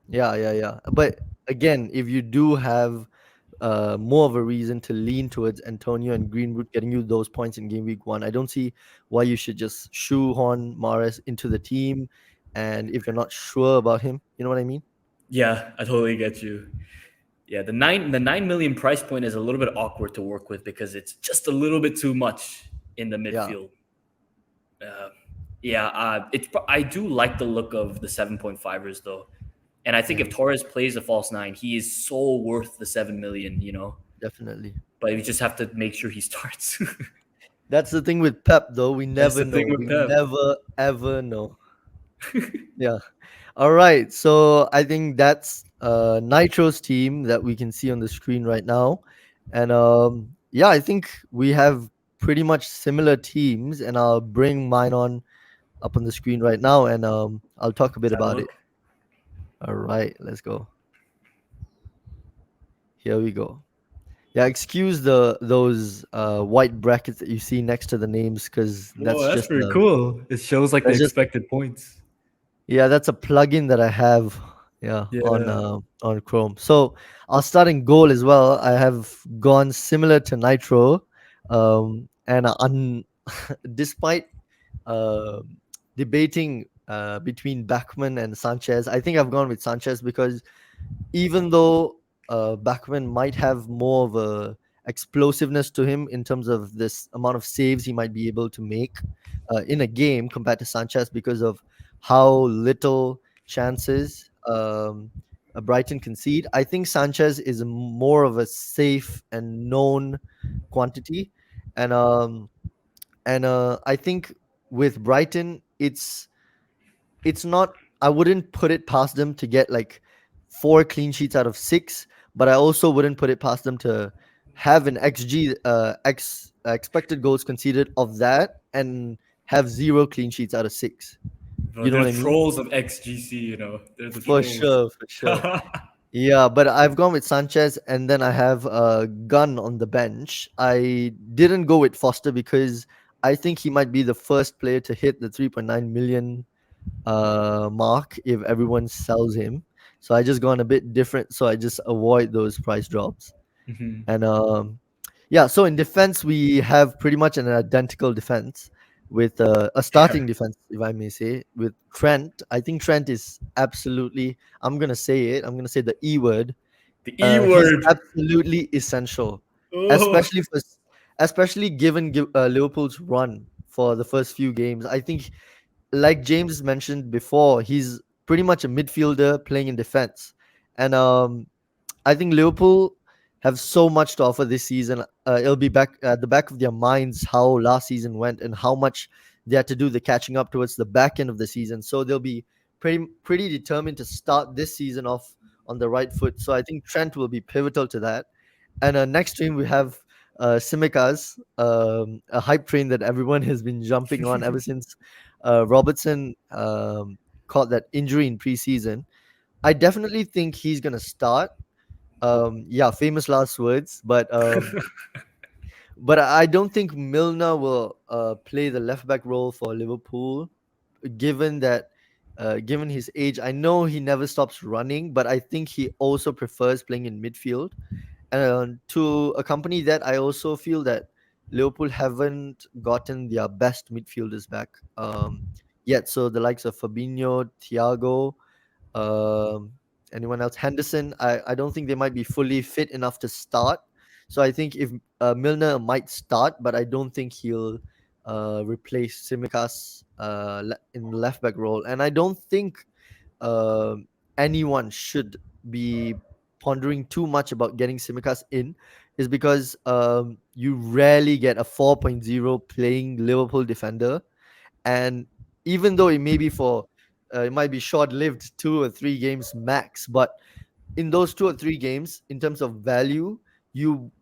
Speaker 1: yeah. But again, if you do have more of a reason to lean towards Antonio and Greenwood getting you those points in game week 1, I don't see why you should just shoehorn Mahrez into the team. And if you're not sure about him, you know what I mean?
Speaker 2: Yeah, I totally get you. Yeah, the 9 million price point is a little bit awkward to work with because it's just a little bit too much in the
Speaker 1: Yeah,
Speaker 2: midfield. Uh, yeah, I do like the look of the 7.5ers though, and I think
Speaker 1: yeah,
Speaker 2: if Torres plays a false nine, he is so worth the 7 million.
Speaker 1: definitely.
Speaker 2: But you just have to make sure he starts.
Speaker 1: That's the thing with Pep, though. We
Speaker 2: That's
Speaker 1: never
Speaker 2: the thing
Speaker 1: know.
Speaker 2: with
Speaker 1: We
Speaker 2: Pep.
Speaker 1: never, ever know. Yeah. All right. So I think that's Nitro's team that we can see on the screen right now. And yeah, I think we have pretty much similar teams. And I'll bring mine on up on the screen right now and I'll talk a bit
Speaker 2: Let's have a
Speaker 1: about it.
Speaker 2: look.
Speaker 1: All right. Let's go. Here we go. Yeah, excuse those white brackets that you see next to the names because
Speaker 2: Whoa, that's pretty cool. It shows like the
Speaker 1: that's just
Speaker 2: expected points.
Speaker 1: yeah, that's a plugin that I have. Yeah,
Speaker 2: Yeah.
Speaker 1: on Chrome. So I'll start in goal as well. I have gone similar to Nitro, and despite uh, debating between Backman and Sanchez, I think I've gone with Sanchez because even though Backman might have more of a explosiveness to him in terms of this amount of saves he might be able to make in a game compared to Sanchez because of how little chances Brighton concede. I think Sanchez is more of a safe and known quantity, and I think with Brighton, it's not. I wouldn't put it past them to get like 4 clean sheets out of 6, but I also wouldn't put it past them to have an XG expected goals conceded of that and have 0 clean sheets out of 6.
Speaker 2: Bro,
Speaker 1: You know
Speaker 2: they're
Speaker 1: what I mean?
Speaker 2: trolls of XGC, They're the
Speaker 1: For
Speaker 2: trolls.
Speaker 1: sure, for sure. Yeah, but I've gone with Sanchez and then I have Gunn on the bench. I didn't go with Foster because I think he might be the first player to hit the 3.9 million mark if everyone sells him. So I just gone a bit different. So I just avoid those price drops.
Speaker 2: Mhm.
Speaker 1: And yeah, so in defense we have pretty much an identical defense with a starting defense, if I may say, with Trent. I think Trent is absolutely. I'm gonna say it. I'm gonna say the E word.
Speaker 2: The E
Speaker 1: He's
Speaker 2: word.
Speaker 1: absolutely essential,
Speaker 2: Oh.
Speaker 1: especially for especially given Liverpool's run for the first few games. I think like James mentioned before, he's pretty much a midfielder playing in defense. And I think Liverpool have so much to offer this season. It'll be back at the back of their minds how last season went and how much they had to do the catching up towards the back end of the season. So they'll be pretty determined to start this season off on the right foot. So I think Trent will be pivotal to that. And next to him, we have Simicas, a hype train that everyone has been jumping on ever since Robertson caught that injury in preseason. I definitely think he's going to start. Yeah, famous last words, but I don't think Milner will play the left back role for Liverpool, given that given his age. I know he never stops running, but I think he also prefers playing in midfield. And to accompany that, I also feel that Liverpool haven't gotten their best midfielders back yet. So the likes of Fabinho, Thiago, um, anyone else, Henderson, I don't think they might be fully fit enough to start. So I think if Milner might start, but I don't think he'll replace Simicas in the left back role. And I don't think um anyone should be pondering too much about getting Simicas in, is because you rarely get a 4.0 playing Liverpool defender. And even though it may be it might be short-lived 2 or 3 games max, but in those 2 or 3 games, in terms of value,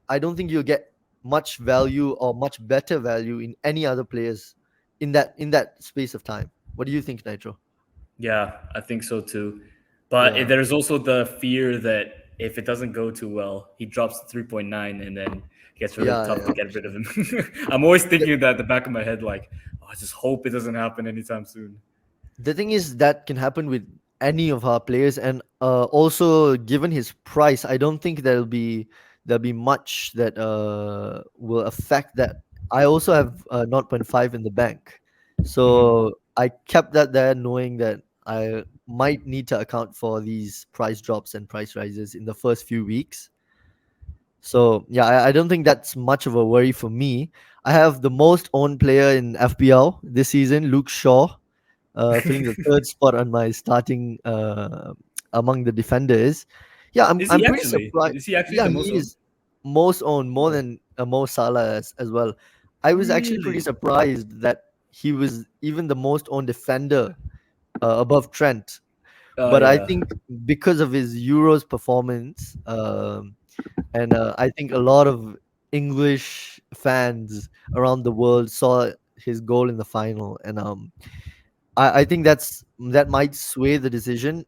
Speaker 1: I don't think you'll get much value or much better value in any other players in that space of time. What do you think, Nitro?
Speaker 2: Yeah, I think so too. But
Speaker 1: Yeah,
Speaker 2: there's also the fear that if it doesn't go too well, he drops to 3.9 and then it gets really
Speaker 1: yeah,
Speaker 2: tough
Speaker 1: yeah.
Speaker 2: to get rid of him. I'm always thinking that at the back of my head, like, oh, I just hope it doesn't happen anytime soon.
Speaker 1: The thing is that can happen with any of our players, and also given his price, I don't think there'll be much that will affect that. I also have 0.5 in the bank,
Speaker 2: Mhm.
Speaker 1: so I kept that there, knowing that I might need to account for these price drops and price rises in the first few weeks. So yeah, I don't think that's much of a worry for me. I have the most owned player in FPL this season, Luke Shaw, filling the third spot on my starting among the defenders. Yeah, I'm
Speaker 2: Is
Speaker 1: I'm
Speaker 2: he
Speaker 1: pretty
Speaker 2: actually?
Speaker 1: surprised.
Speaker 2: Is he actually
Speaker 1: Yeah,
Speaker 2: the most
Speaker 1: he
Speaker 2: owned?
Speaker 1: is most owned, more
Speaker 2: Oh,
Speaker 1: than Mo Salah as well. I was actually pretty
Speaker 2: really?
Speaker 1: surprised that he was even the most owned defender above Trent.
Speaker 2: Oh,
Speaker 1: But I
Speaker 2: yeah.
Speaker 1: think because of his Euros performance, and I think a lot of English fans around the world saw his goal in the final, and I think that might sway the decision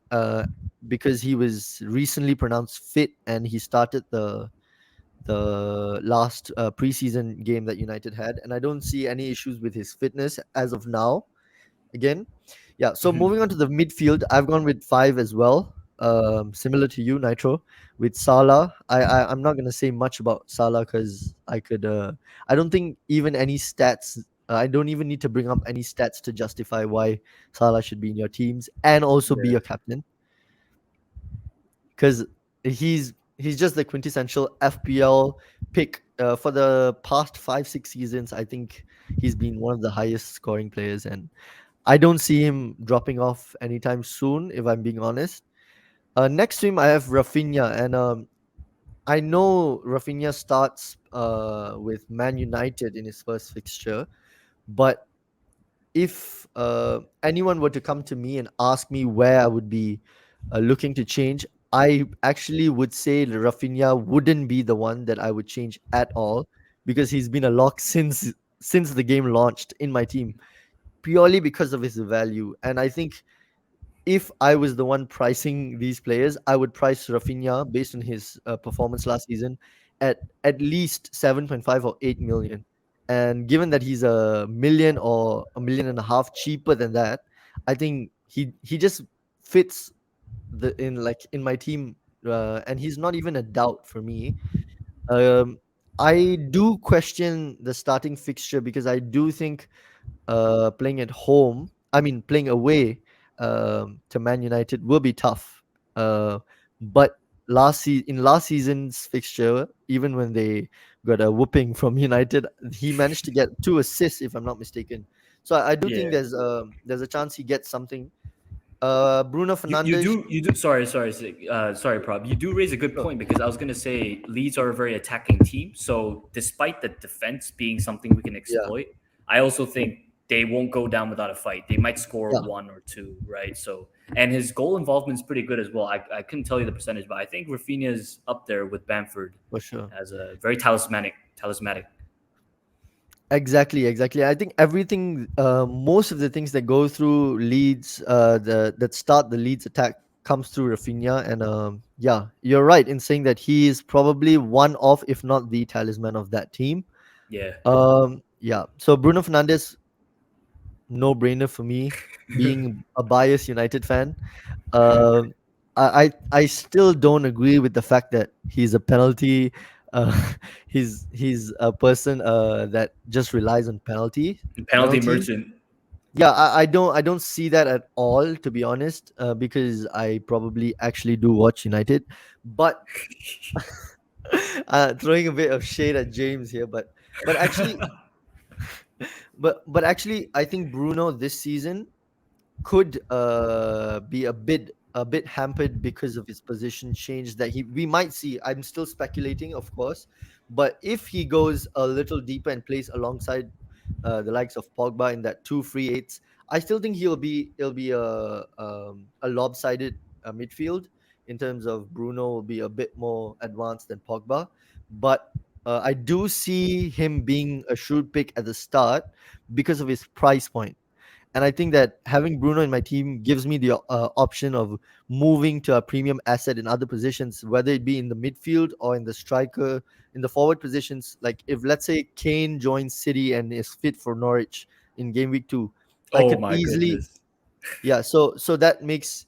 Speaker 1: because he was recently pronounced fit and he started the last preseason game that United had, and I don't see any issues with his fitness as of now. Again, yeah. So
Speaker 2: Mhm.
Speaker 1: moving on to the midfield, I've gone with five as well. Similar to you, Nitro, with Salah. I'm not gonna say much about Salah because I could. I don't think even any stats. I don't even need to bring up any stats to justify why Salah should be in your teams and also be
Speaker 2: Yeah.
Speaker 1: your captain, because he's just the quintessential FPL pick for the past 5 6 seasons. I think he's been one of the highest scoring players, and I don't see him dropping off anytime soon, if I'm being honest. Next to him, I have Rafinha, and I know Rafinha starts with Man United in his first fixture, but if anyone were to come to me and ask me where I would be looking to change, I actually would say Rafinha wouldn't be the one that I would change at all, because he's been a lock since the game launched in my team, purely because of his value. And I think if I was the one pricing these players, I would price Rafinha based on his performance last season at least 7.5 or 8 million. And given that he's a million or a million and a half cheaper than that, I think he just fits in my team, and he's not even a doubt for me. Um, I do question the starting fixture because I do think playing at home, I mean, playing away to Man United will be tough. Uh, but in last season's fixture, even when they got a whooping from United, he managed to get 2 assists, if I'm not mistaken. So I do think
Speaker 2: Yeah.
Speaker 1: there's a chance he gets something. Bruno
Speaker 2: You
Speaker 1: Fernandes,
Speaker 2: do sorry, Prob. You do raise a good
Speaker 1: sure.
Speaker 2: point because I was gonna say Leeds are a very attacking team. So despite the defense being something we can
Speaker 1: Yeah,
Speaker 2: exploit, I also think they won't go down without a fight. They might score
Speaker 1: yeah,
Speaker 2: one or two, right? So and his goal involvement is pretty good as well. I couldn't tell you the percentage, but I think Rafinha is up there with Bamford
Speaker 1: for sure.
Speaker 2: as a very talismanic.
Speaker 1: Exactly, exactly. I think everything, most of the things that go through Leeds, that start the Leeds attack comes through Rafinha, and yeah, you're right in saying that he is probably one of, if not the talisman of that team.
Speaker 2: Yeah.
Speaker 1: Yeah. So Bruno Fernandes, no brainer for me. Being a biased United fan, um, I still don't agree with the fact that he's a penalty. Uh, he's a person that just relies on
Speaker 2: Penalty
Speaker 1: penalties.
Speaker 2: merchant.
Speaker 1: Yeah, I don't see that at all, to be honest, because I probably actually do watch United, but throwing a bit of shade at James here, but actually, but actually, I think Bruno this season could be a bit hampered because of his position change that he we might see. I'm still speculating, of course, but if he goes a little deeper and plays alongside the likes of Pogba in that 2-3-8s, I still think he'll be a lopsided midfield in terms of Bruno will be a bit more advanced than Pogba, but I do see him being a shrewd pick at the start because of his price point. And I think that having Bruno in my team gives me the option of moving to a premium asset in other positions, whether it be in the midfield or in the striker, in the forward positions. Like if, let's say, Kane joins City and is fit for Norwich in game week 2, I
Speaker 2: Oh
Speaker 1: could
Speaker 2: my
Speaker 1: easily,
Speaker 2: goodness.
Speaker 1: yeah. So that makes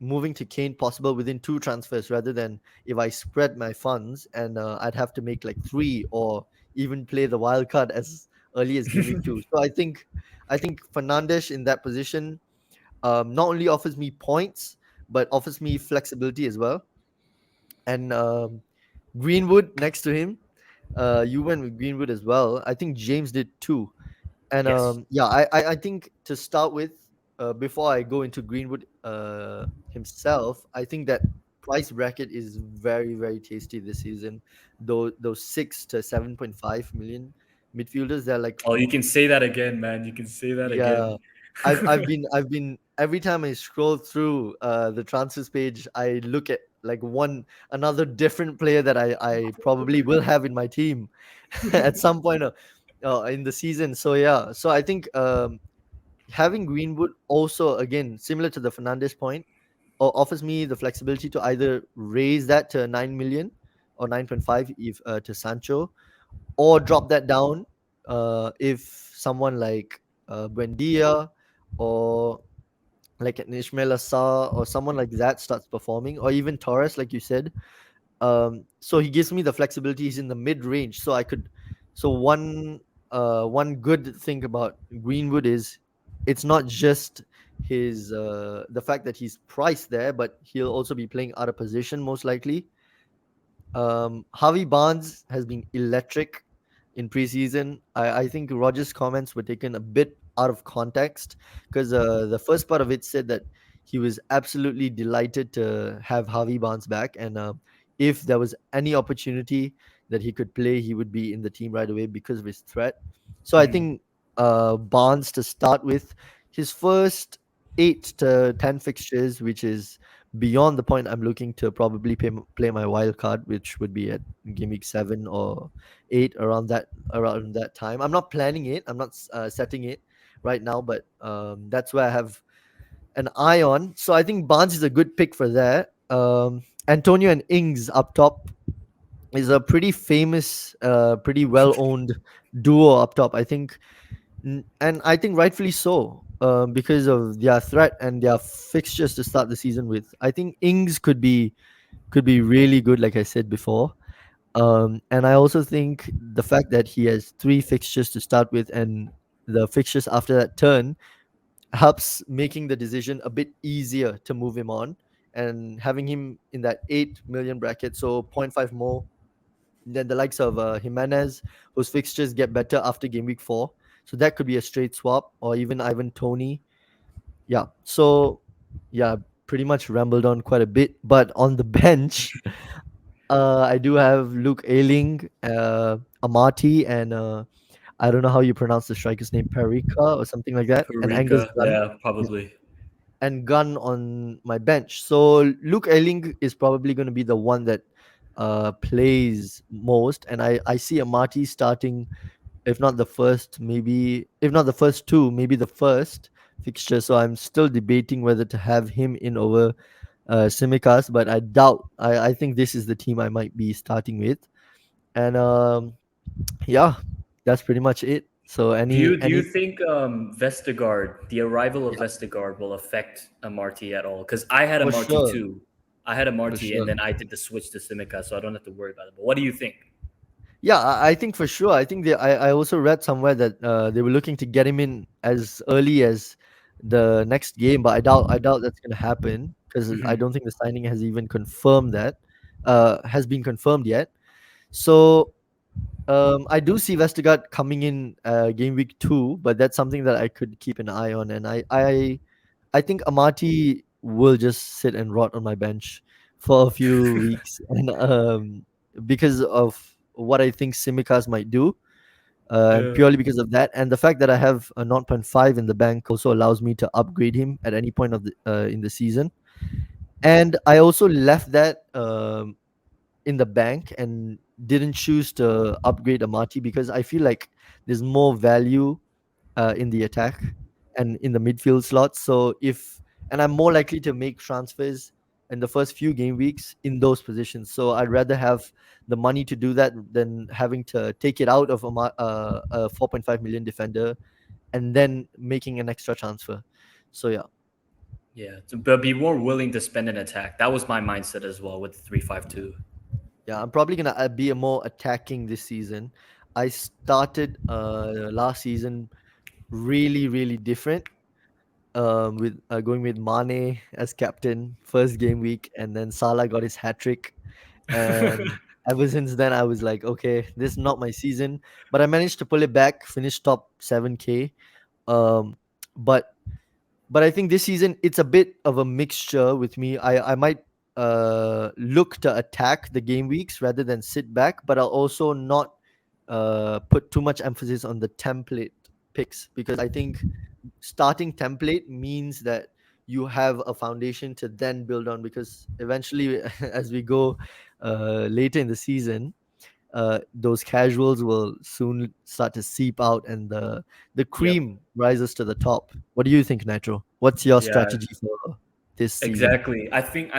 Speaker 1: moving to Kane possible within 2 transfers rather than if I spread my funds and I'd have to make like three or even play the wild card as early as game week 2. So I think Fernandes in that position not only offers me points but offers me flexibility as well. And Greenwood next to him. You went with Greenwood as well. I think James did too. And
Speaker 2: Yes.
Speaker 1: yeah, I think to start with, before I go into Greenwood himself, I think that price bracket is very, very tasty this season. Those 6 to 7.5 million midfielders, they're like,
Speaker 2: Oh, you can say that again, man. You can say that
Speaker 1: yeah.
Speaker 2: again.
Speaker 1: I've been every time I scroll through the transfers page, I look at like one another different player that I probably will have in my team at some point in the season. So yeah, so I think having Greenwood also, again, similar to the Fernandez point, offers me the flexibility to either raise that to 9 million or 9.5 if to Sancho, or drop that down if someone like Buendia or like an Ishmael Assar or someone like that starts performing, or even Torres, like you said. So he gives me the flexibility. He's in the mid range, so I could. So one good thing about Greenwood is it's not just his the fact that he's priced there, but he'll also be playing out of position most likely. Harvey Barnes has been electric in preseason. I think Rogers' comments were taken a bit out of context because the first part of it said that he was absolutely delighted to have Harvey Barnes back, and if there was any opportunity that he could play, he would be in the team right away because of his threat. So I
Speaker 2: Mhm.
Speaker 1: think Barnes to start with, his first 8 to 10 fixtures, which is beyond the point I'm looking to probably play my wild card, which would be at game week 7 or 8, around that time. I'm not planning it. I'm not setting it right now, but that's where I have an eye on. So I think Barnes is a good pick for that. Antonio and Ings up top is a pretty famous, pretty well owned duo up top. I think, and I think rightfully so. Because of their threat and their fixtures to start the season with, I think Ings could be really good, like I said before. And I also think the fact that he has 3 fixtures to start with and the fixtures after that turn helps making the decision a bit easier to move him on and having him in that 8 million bracket, so point 0.5 more than the likes of Jimenez, whose fixtures get better after game week 4. So that could be a straight swap, or even Ivan Tony. Yeah. So yeah, pretty much rambled on quite a bit. But on the bench, I do have Luke Ayling, Amati, and I don't know how you pronounce the striker's name, Perica or something like that, and Angus
Speaker 2: Parika.
Speaker 1: Gunn.
Speaker 2: Yeah,
Speaker 1: Yeah.
Speaker 2: probably.
Speaker 1: And Gunn on my bench. So Luke Ayling is probably going to be the one that plays most, and I see Amati starting, if not the first, maybe if not the first two, maybe the first fixture. So I'm still debating whether to have him in over Simicast, but I doubt. I think this is the team I might be starting with, and yeah, that's pretty much it. So
Speaker 2: Do you
Speaker 1: any
Speaker 2: think Vestergaard, the arrival of
Speaker 1: yeah,
Speaker 2: Vestergaard, will affect Marty at all? Because I had a
Speaker 1: for
Speaker 2: Marty
Speaker 1: sure,
Speaker 2: too. I had a
Speaker 1: for
Speaker 2: Marty, and
Speaker 1: sure.
Speaker 2: then I did the switch to Simica, so I don't have to worry about it. But what do you think?
Speaker 1: Yeah, I think for sure. I think I also read somewhere that they were looking to get him in as early as the next game, but I doubt that's going to happen because I
Speaker 2: Hmm.
Speaker 1: don't think the signing has even confirmed that has been confirmed yet. So I do see Vestergaard coming in game week 2, but that's something that I could keep an eye on, and I think Amati will just sit and rot on my bench for a few weeks, and because of what I think Simicast might do, and
Speaker 2: Yeah.
Speaker 1: purely because of that, and the fact that I have a 0.5 in the bank also allows me to upgrade him at any point of the in the season, and I also left that in the bank and didn't choose to upgrade Amati because I feel like there's more value in the attack and in the midfield slots. So if and I'm more likely to make transfers in the first few game weeks in those positions. So I'd rather have the money to do that than having to take it out of a 4.5 million defender and then making an extra transfer. So yeah,
Speaker 2: Yeah, but be more willing to spend an attack. That was my mindset as well with the 3-5-2.
Speaker 1: yeah, I'm probably gonna be a more attacking this season. I started last season really different with going with Mane as captain first game week, and then Salah got his hat trick, and ever since then I was like, okay, this is not my season. But I managed to pull it back, finish top 7K. Um, but I think this season it's a bit of a mixture with me. I might look to attack the game weeks rather than sit back, but I'll also not put too much emphasis on the template picks because I think starting template means that you have a foundation to then build on because eventually as we go later in the season those casuals will soon start to seep out and the
Speaker 2: Yep.
Speaker 1: cream rises to the top. What do you think, Nitro? What's your
Speaker 2: Yeah.
Speaker 1: strategy for this season?
Speaker 2: Exactly. I think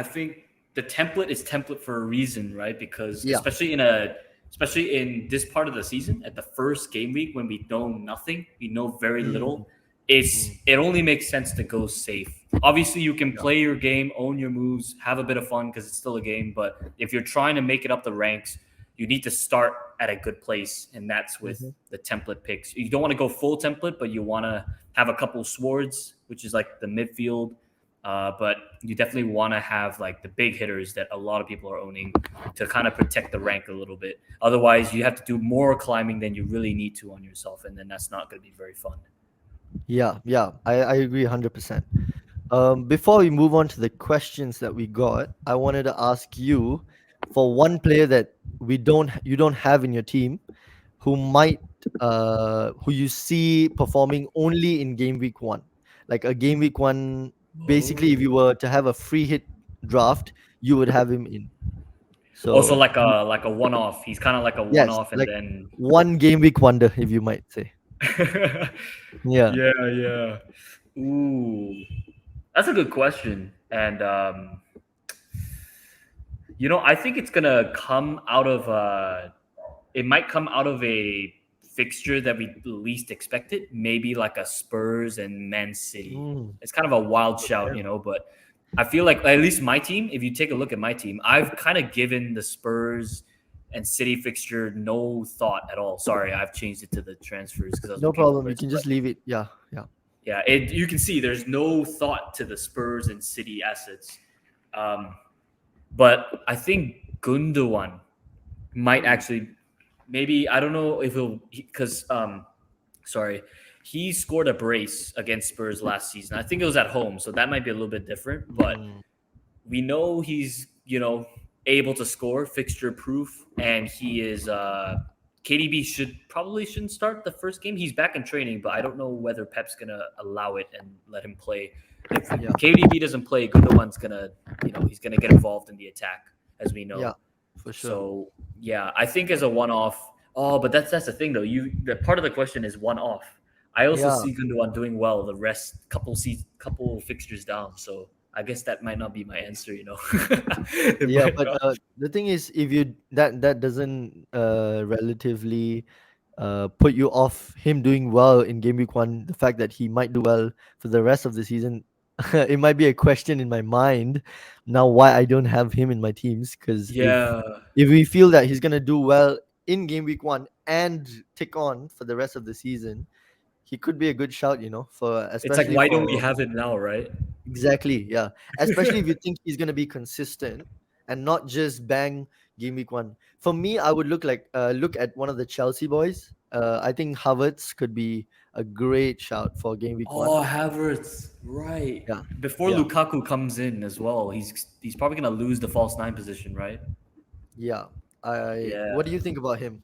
Speaker 2: the template is template for a reason, right? Because
Speaker 1: Yeah.
Speaker 2: especially in this part of the season, at the first game week when we know nothing, we know very
Speaker 1: Mm,
Speaker 2: little.
Speaker 1: mm,
Speaker 2: It only makes sense to go safe. Obviously, you can
Speaker 1: yeah.
Speaker 2: play your game, own your moves, have a bit of fun because it's still a game. But if you're trying to make it up the ranks, you need to start at a good place, and that's with
Speaker 1: Hmm.
Speaker 2: the template picks. You don't want to go full template, but you want to have a couple swords, which is like the midfield, but you definitely want to have like the big hitters that a lot of people are owning to kind of protect the rank a little bit. Otherwise, you have to do more climbing than you really need to on yourself, and then that's not going to be very fun.
Speaker 1: Yeah, I agree 100%. Before we move on to the questions that we got, I wanted to ask you for one player that you don't have in your team who might who you see performing only in game week 1. Like a game week 1, basically if
Speaker 2: Oh.
Speaker 1: you were to have a free hit draft, you would have him in.
Speaker 2: Also,
Speaker 1: So
Speaker 2: like a one off. He's kind of like a one
Speaker 1: yes,
Speaker 2: off, and
Speaker 1: like
Speaker 2: then
Speaker 1: one game week wonder if you might say. Yeah.
Speaker 2: yeah, yeah. Ooh, that's a good question, and I think it's gonna come out of it might come out of a fixture that we least expected, maybe like a Spurs and Man City.
Speaker 1: Mm,
Speaker 2: It's kind of a wild shout,
Speaker 1: okay.
Speaker 2: but I feel like at least my team, if you take a look at my team, I've kind of given the Spurs and City fixture no thought at all. Sorry, I've changed it to the transfers because I was
Speaker 1: No
Speaker 2: looking at the
Speaker 1: problem. You
Speaker 2: list.
Speaker 1: can
Speaker 2: But
Speaker 1: just leave it. Yeah, yeah.
Speaker 2: yeah, you can see there's no thought to the Spurs and City assets. Um, but I think Gundogan might
Speaker 1: Mm,
Speaker 2: actually, maybe, I don't know if he'll, because sorry, he scored a brace against Spurs last season. I think it was at home, so that might be a little bit different. But
Speaker 1: mm,
Speaker 2: we know he's able to score, fixture proof, and he is. KDB shouldn't start the first game. He's back in training, but I don't know whether Pep's gonna allow it and let him play. If
Speaker 1: yeah,
Speaker 2: KDB doesn't play, Gundogan's gonna he's gonna get involved in the attack, as we
Speaker 1: yeah,
Speaker 2: know.
Speaker 1: for sure.
Speaker 2: So yeah, I think as a one-off. Oh, but that's the thing though. The part of the question is one-off. I also
Speaker 1: Yeah,
Speaker 2: see Gundogan doing well the rest couple fixtures down. So I guess that might not be my answer. It
Speaker 1: yeah.
Speaker 2: might
Speaker 1: But
Speaker 2: not.
Speaker 1: the thing is, if you that doesn't relatively put you off him doing well in game week 1, the fact that he might do well for the rest of the season, it might be a question in my mind now why I don't have him in my teams. Because
Speaker 2: Yeah,
Speaker 1: if we feel that he's gonna do well in game week 1 and tick on for the rest of the season, he could be a good shout, for
Speaker 2: it's like
Speaker 1: especially
Speaker 2: why don't we
Speaker 1: for
Speaker 2: have him now, right?
Speaker 1: exactly, yeah. Especially if you think he's gonna be consistent and not just bang game week 1. For me, I would look at one of the Chelsea boys. I think Havertz could be a great shout for game week 1.
Speaker 2: Oh, Havertz, right.
Speaker 1: Yeah,
Speaker 2: Before
Speaker 1: yeah,
Speaker 2: Lukaku comes in as well, he's probably gonna lose the false nine position, right?
Speaker 1: yeah. I
Speaker 2: Yeah.
Speaker 1: What do you think about him?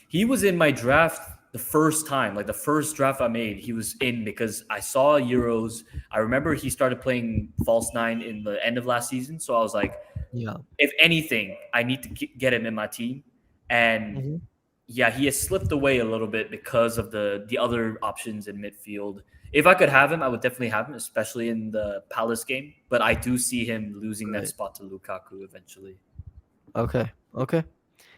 Speaker 2: He was in my draft the first time, like the first draft I made. He was in because I saw Euros. I remember he started playing false nine in the end of last season, so I was like,
Speaker 1: Yeah.
Speaker 2: if anything, I need to get him in my team. And
Speaker 1: Hmm.
Speaker 2: yeah, he has slipped away a little bit because of the other options in midfield. If I could have him, I would definitely have him, especially in the Palace game. But I do see him losing that
Speaker 1: Right.
Speaker 2: spot to Lukaku eventually.
Speaker 1: Okay. Okay.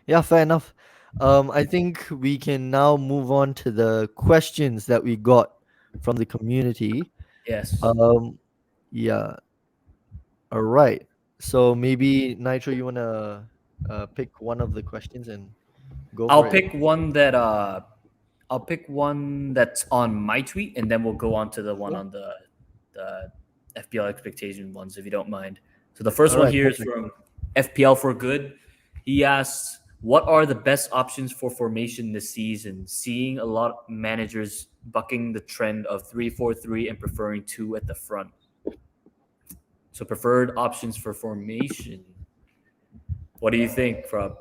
Speaker 1: Yeah, fair enough. I think we can now move on to the questions that we got from the community.
Speaker 2: Yes.
Speaker 1: Um, yeah. All right. So maybe Nitro, you wanna pick one of the questions and go
Speaker 2: I'll
Speaker 1: for it.
Speaker 2: pick one that I'll pick one that's on my tweet, and then we'll go on to the one
Speaker 1: Yeah.
Speaker 2: on the FPL expectation ones, if you don't mind. So the first
Speaker 1: All
Speaker 2: one
Speaker 1: right.
Speaker 2: here is
Speaker 1: Perfect.
Speaker 2: from FPL for Good. He asks, "What are the best options for formation this season? Seeing a lot of managers bucking the trend of 3-4-3 and preferring two at the front. So preferred options for formation. What do you think, Rob?"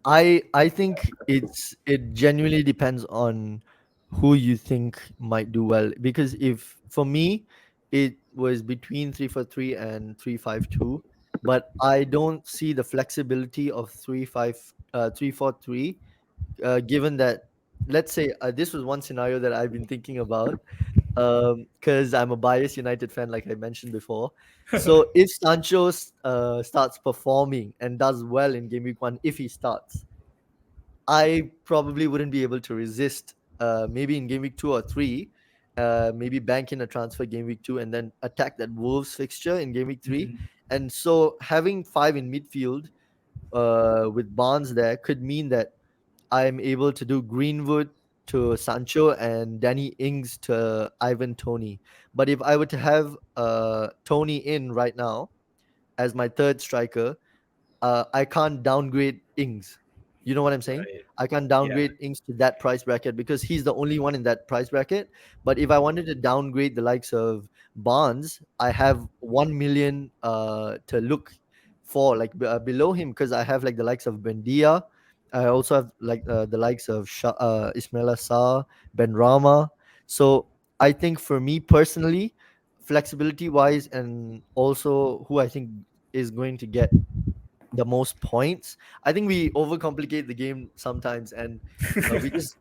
Speaker 1: I think it genuinely depends on who you think might do well, because if for me it was between 3-4-3 and 3-5-2, but I don't see the flexibility of 3-4-3, given that, let's say, this was one scenario that I've been thinking about, because I'm a biased United fan, like I mentioned before. So if Sancho starts performing and does well in game week 1, if he starts, I probably wouldn't be able to resist. Maybe in game week 2 or 3, maybe bank in a transfer game week 2 and then attack that Wolves fixture in game week 3.
Speaker 2: Mhm.
Speaker 1: And so having five in midfield, with Barnes there, could mean that I'm able to do Greenwood to Sancho and Danny Ings to Ivan Tony. But if I were to have Tony in right now as my third striker, I can't downgrade Ings. You know what I'm saying?
Speaker 2: Right.
Speaker 1: I can't
Speaker 2: Yeah.
Speaker 1: downgrade Ings to that price bracket because he's the only one in that price bracket. But if I wanted to downgrade the likes of Barnes, I have 1 million to look for, like, below him, because I have like the likes of Bendia. I also have like the likes of Ismail Assar, Ben Rama. So I think for me personally, flexibility wise, and also who I think is going to get the most points. I think we overcomplicate the game sometimes, and we just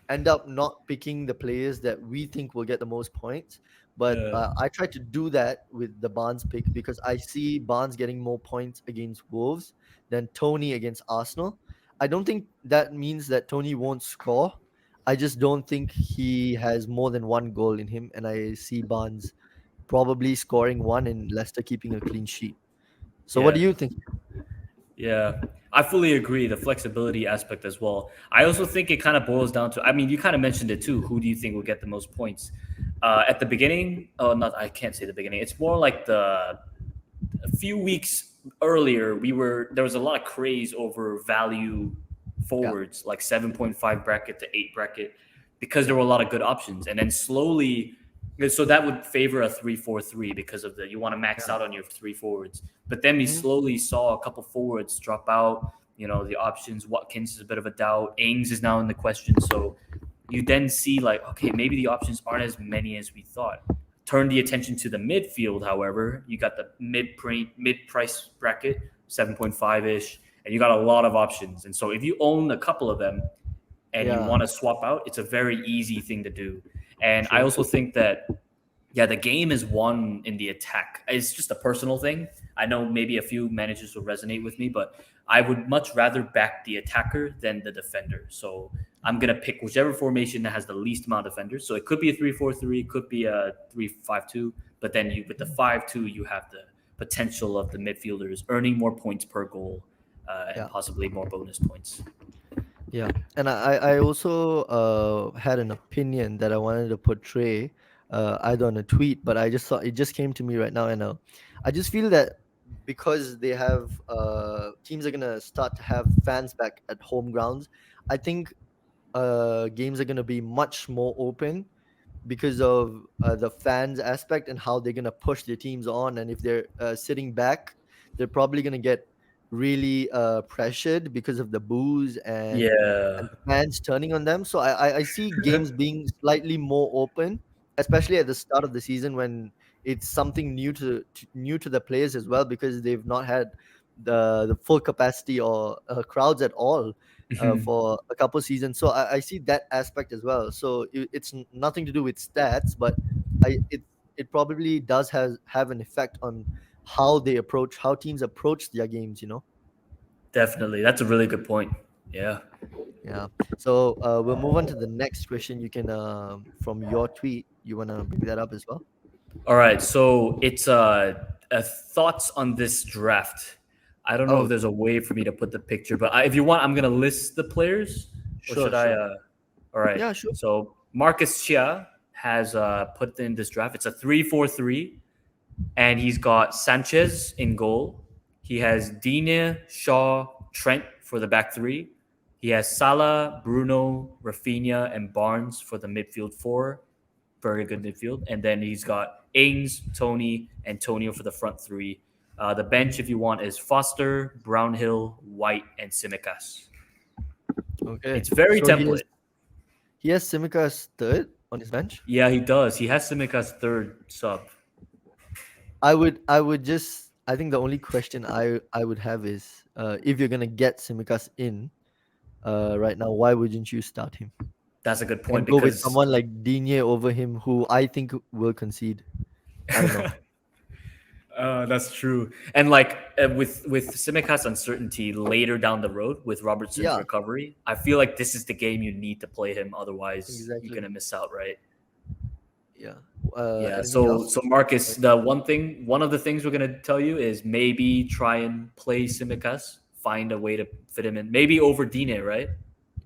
Speaker 1: end up not picking the players that we think will get the most points. But
Speaker 2: Yeah.
Speaker 1: I try to do that with the Barnes pick because I see Barnes getting more points against Wolves than Tony against Arsenal. I don't think that means that Tony won't score. I just don't think he has more than one goal in him, and I see Barnes probably scoring one and Leicester keeping a clean sheet. So, what
Speaker 2: Yeah.
Speaker 1: do you think?
Speaker 2: Yeah, I fully agree. The flexibility aspect as well. I also think it kind of boils down to. I mean, you kind of mentioned it too. Who do you think will get the most points at the beginning? Oh, not. I can't say the beginning. It's more like a few weeks earlier. There was a lot of craze over value
Speaker 1: Yeah,
Speaker 2: forwards, like 7.5 bracket to 8 bracket, because there
Speaker 1: yeah.
Speaker 2: were a lot of good options. And then slowly, so that would favor a 3-4-3 because of the you want to max
Speaker 1: Yeah.
Speaker 2: out on your three forwards. But then we
Speaker 1: Mhm.
Speaker 2: slowly saw a couple forwards drop out. The options. Watkins is a bit of a doubt. Ings is now in the question. So you then see like, okay, maybe the options aren't as many as we thought. Turn the attention to the midfield, however, you got the mid price bracket, 7.5 ish, and you got a lot of options. And so if you own a couple of them and you
Speaker 1: Yeah,
Speaker 2: want to swap out, it's a very easy thing to do. And I
Speaker 1: true.
Speaker 2: also think that Yeah, the game is won in the attack. It's just a personal thing. I know maybe a few managers will resonate with me, but I would much rather back the attacker than the defender. So I'm gonna pick whichever formation that has the least amount of defenders. So it could be a 3-4-3, it could be a 3-5-2, but then you with the 5-2, you have the potential of the midfielders earning more points per goal, and
Speaker 1: Yeah.
Speaker 2: possibly more bonus points.
Speaker 1: Yeah, and I also had an opinion that I wanted to portray either on a tweet, but I just thought it just came to me right now, and I just feel that because they have teams are gonna start to have fans back at home grounds, I think games are gonna be much more open because of the fans aspect and how they're gonna push their teams on. And if they're sitting back, they're probably gonna get really pressured because of the boos
Speaker 2: Yeah.
Speaker 1: and the fans turning on them. So I see games being slightly more open, especially at the start of the season when it's something new to the players as well, because they've not had the full capacity or crowds at all for a couple seasons. So I see that aspect as well. So it's nothing to do with stats, but it probably does have an effect on how teams approach their games.
Speaker 2: Definitely. That's a really good point. Yeah.
Speaker 1: Yeah. So we'll move on to the next question. You can from your tweet, you wanna bring that up as well?
Speaker 2: All right, so it's thoughts on this draft. I don't know if
Speaker 1: Oh,
Speaker 2: there's a way for me to put the picture, but if you want, I'm gonna list the players, or
Speaker 1: sure,
Speaker 2: should I?
Speaker 1: sure.
Speaker 2: All right,
Speaker 1: Yeah, sure.
Speaker 2: so Marcus Chia has put in this draft. It's a 3-4-3, and he's got Sanchez in goal. He has Digne, Shaw, Trent for the back three. He has Salah, Bruno, Rafinha, and Barnes for the midfield four. Very good midfield. And then he's got Ings, Tony, Antonio for the front three. The bench, if you want, is Foster, Brownhill, White, and Simicas.
Speaker 1: Okay.
Speaker 2: It's very
Speaker 1: So
Speaker 2: template.
Speaker 1: he has Simicas third on his bench.
Speaker 2: Yeah, he does. He has Simicas third sub.
Speaker 1: I think the only question I would have is if you're gonna get Simicas in right now, why wouldn't you start him
Speaker 2: That's a good point
Speaker 1: and go with
Speaker 2: because
Speaker 1: someone like Digne over him, who I think will concede? I don't know.
Speaker 2: that's true. And like with Simicas uncertainty later down the road with Robertson's
Speaker 1: Yeah,
Speaker 2: recovery, I feel like this is the game you need to play him. Otherwise, you're
Speaker 1: exactly.
Speaker 2: gonna miss out, right?
Speaker 1: Yeah.
Speaker 2: Yeah.
Speaker 1: Anything
Speaker 2: So
Speaker 1: else?
Speaker 2: Marcus, one of the things we're gonna tell you is maybe try and play Simicas, find a way to fit him in, maybe over Dine, right?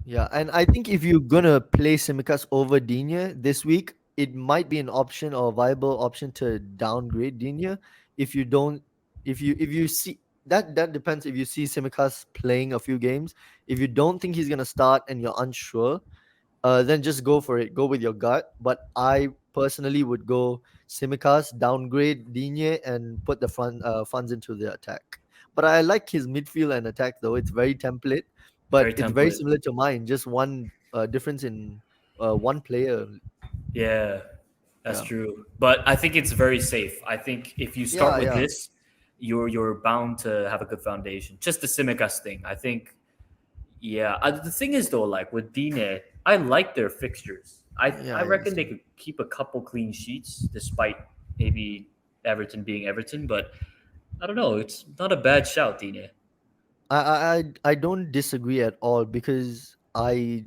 Speaker 1: Yeah, and I think if you're gonna play Simicas over Digne this week, it might be an option or a viable option to downgrade Digne. If you don't, if you see that depends. If you see Simicas playing a few games, if you don't think he's gonna start and you're unsure, then just go for it. Go with your gut. But I personally would go Simicas, downgrade Digne, and put the funds into the attack. But I like his midfield and attack though. It's very template, but
Speaker 2: Very
Speaker 1: it's very
Speaker 2: template.
Speaker 1: similar to mine. Just one difference in one player.
Speaker 2: Yeah, that's
Speaker 1: Yeah,
Speaker 2: true. But I think it's very safe. I think if you start
Speaker 1: yeah,
Speaker 2: with
Speaker 1: yeah,
Speaker 2: this, you're bound to have a good foundation. Just the Simicas thing. I think. Yeah. The thing is though, like with Dine, I like their fixtures. I
Speaker 1: yeah.
Speaker 2: reckon they could keep a couple clean sheets despite maybe Everton being Everton, but I don't know. It's not a bad shout, Dine.
Speaker 1: I don't disagree at all because I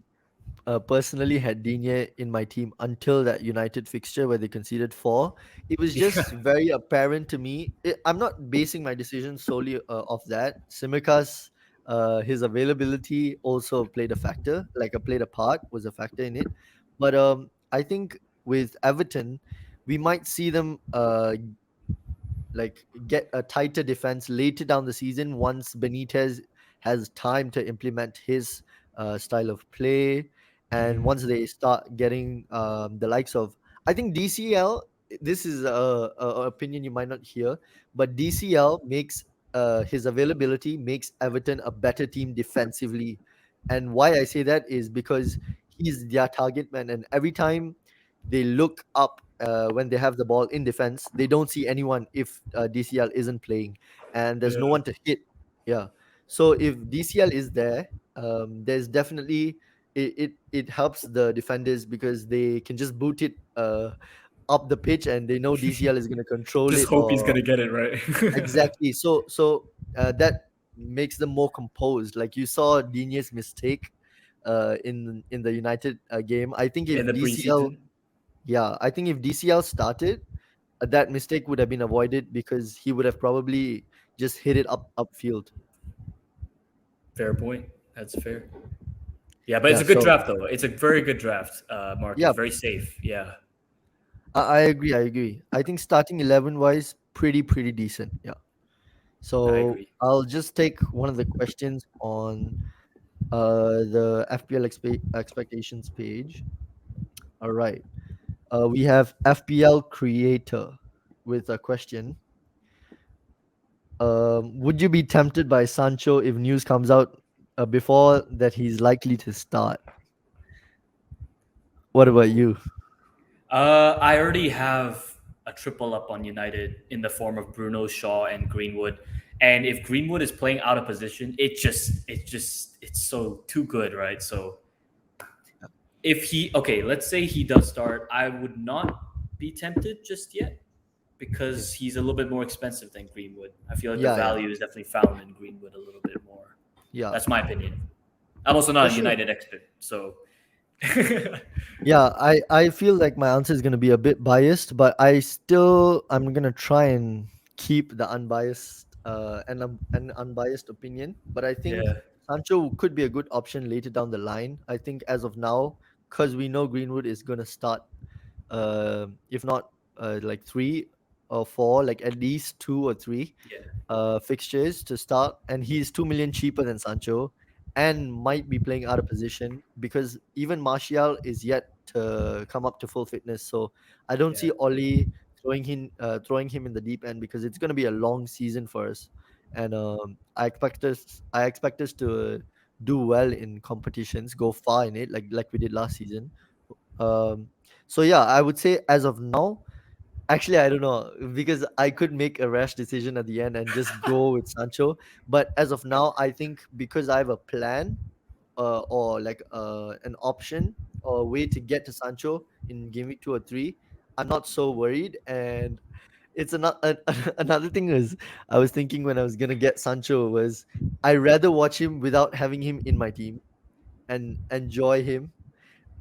Speaker 1: personally had Digne in my team until that United fixture where they conceded four. It was just
Speaker 2: Yeah.
Speaker 1: very apparent to me. I'm not basing my decision solely off that. Simicas, his availability also played a factor, like played a part, was a factor in it. But I think with Everton, we might see them like get a tighter defense later down the season once Benitez has time to implement his style of play, and once they start getting the likes of, I think DCL. This is a opinion you might not hear, but DCL makes his availability makes Everton a better team defensively, and why I say that is because he's their target man, and every time they look up when they have the ball in defense. They don't see anyone if DCL isn't playing, and there's no
Speaker 2: Yeah.
Speaker 1: one to hit. Yeah. So if DCL is there, there's definitely it helps the defenders because they can just boot it up the pitch and they know DCL is going to control
Speaker 2: Just
Speaker 1: it,
Speaker 2: hope he's
Speaker 1: or
Speaker 2: gonna get it right.
Speaker 1: exactly. That makes them more composed. Like you saw Dinier's mistake in the United game. I think
Speaker 2: In
Speaker 1: if
Speaker 2: the
Speaker 1: DCL,
Speaker 2: preseason.
Speaker 1: yeah, I think if DCL started, that mistake would have been avoided because he would have probably just hit it upfield.
Speaker 2: Fair point. That's fair. Yeah, but it's
Speaker 1: Yeah,
Speaker 2: a good
Speaker 1: so
Speaker 2: draft though. It's a very good draft, Marcus.
Speaker 1: yeah,
Speaker 2: Very safe. Yeah,
Speaker 1: I agree. I agree. I think starting 11 wise, pretty decent. Yeah.
Speaker 2: I
Speaker 1: So
Speaker 2: agree.
Speaker 1: I'll just take one of the questions on the FPL expectations page. All right. We have FPL creator with a question. Would you be tempted by Sancho if news comes out before that he's likely to start? What about
Speaker 2: Ooh.
Speaker 1: you?
Speaker 2: I already have a triple up on United in the form of Bruno, Shaw, and Greenwood. And if Greenwood is playing out of position, it's so too good, right? So if he, okay, let's say he does start, I would not be tempted just yet
Speaker 1: Okay.
Speaker 2: because he's a little bit more expensive than Greenwood. I feel like the
Speaker 1: Yeah,
Speaker 2: value is definitely found in Greenwood a little bit more.
Speaker 1: yeah,
Speaker 2: That's my opinion. I'm also
Speaker 1: for
Speaker 2: not a
Speaker 1: sure.
Speaker 2: United expert, so
Speaker 1: Yeah, I feel like my answer is gonna be a bit biased, but I'm gonna try and keep the unbiased an unbiased opinion. But I think
Speaker 2: yeah,
Speaker 1: Sancho could be a good option later down the line. I think as of now, because we know Greenwood is gonna start, if not like 3 or 4, like at least 2 or 3
Speaker 2: yeah,
Speaker 1: fixtures to start, and he's 2 million cheaper than Sancho, and might be playing out of position because even Martial is yet to come up to full fitness. So I don't
Speaker 2: yeah.
Speaker 1: see Oli throwing him in the deep end because it's going to be a long season for us, and I expect us to do well in competitions, go far in it, like we did last season. Um, so yeah, I would say as of now. Actually, I don't know because I could make a rash decision at the end and just go with Sancho. But as of now, I think because I have a plan, or like an option or a way to get to Sancho in game week 2 or 3, I'm not so worried. And it's another another thing is I was thinking when I was gonna get Sancho was I rather watch him without having him in my team and enjoy him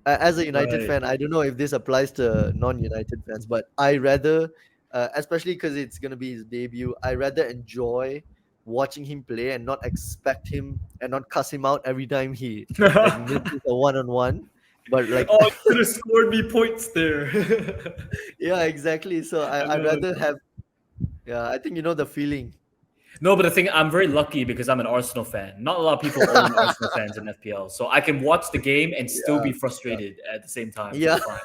Speaker 1: as a United
Speaker 2: Right.
Speaker 1: fan, I don't know if this applies to non-United fans, but I rather, especially because it's gonna be his debut, I rather enjoy watching him play and not expect him and not cuss him out every time he like misses a one-on-one. But like,
Speaker 2: Oh, you could have scored me points there.
Speaker 1: yeah, exactly. So
Speaker 2: I
Speaker 1: I
Speaker 2: know.
Speaker 1: rather have, yeah, I think you know the feeling.
Speaker 2: No, but the thing, I'm very lucky because I'm an Arsenal fan. Not a lot of people own Arsenal fans in FPL, so I can watch the game and still
Speaker 1: Yeah,
Speaker 2: be frustrated at the same time, so
Speaker 1: yeah,
Speaker 2: it's fine.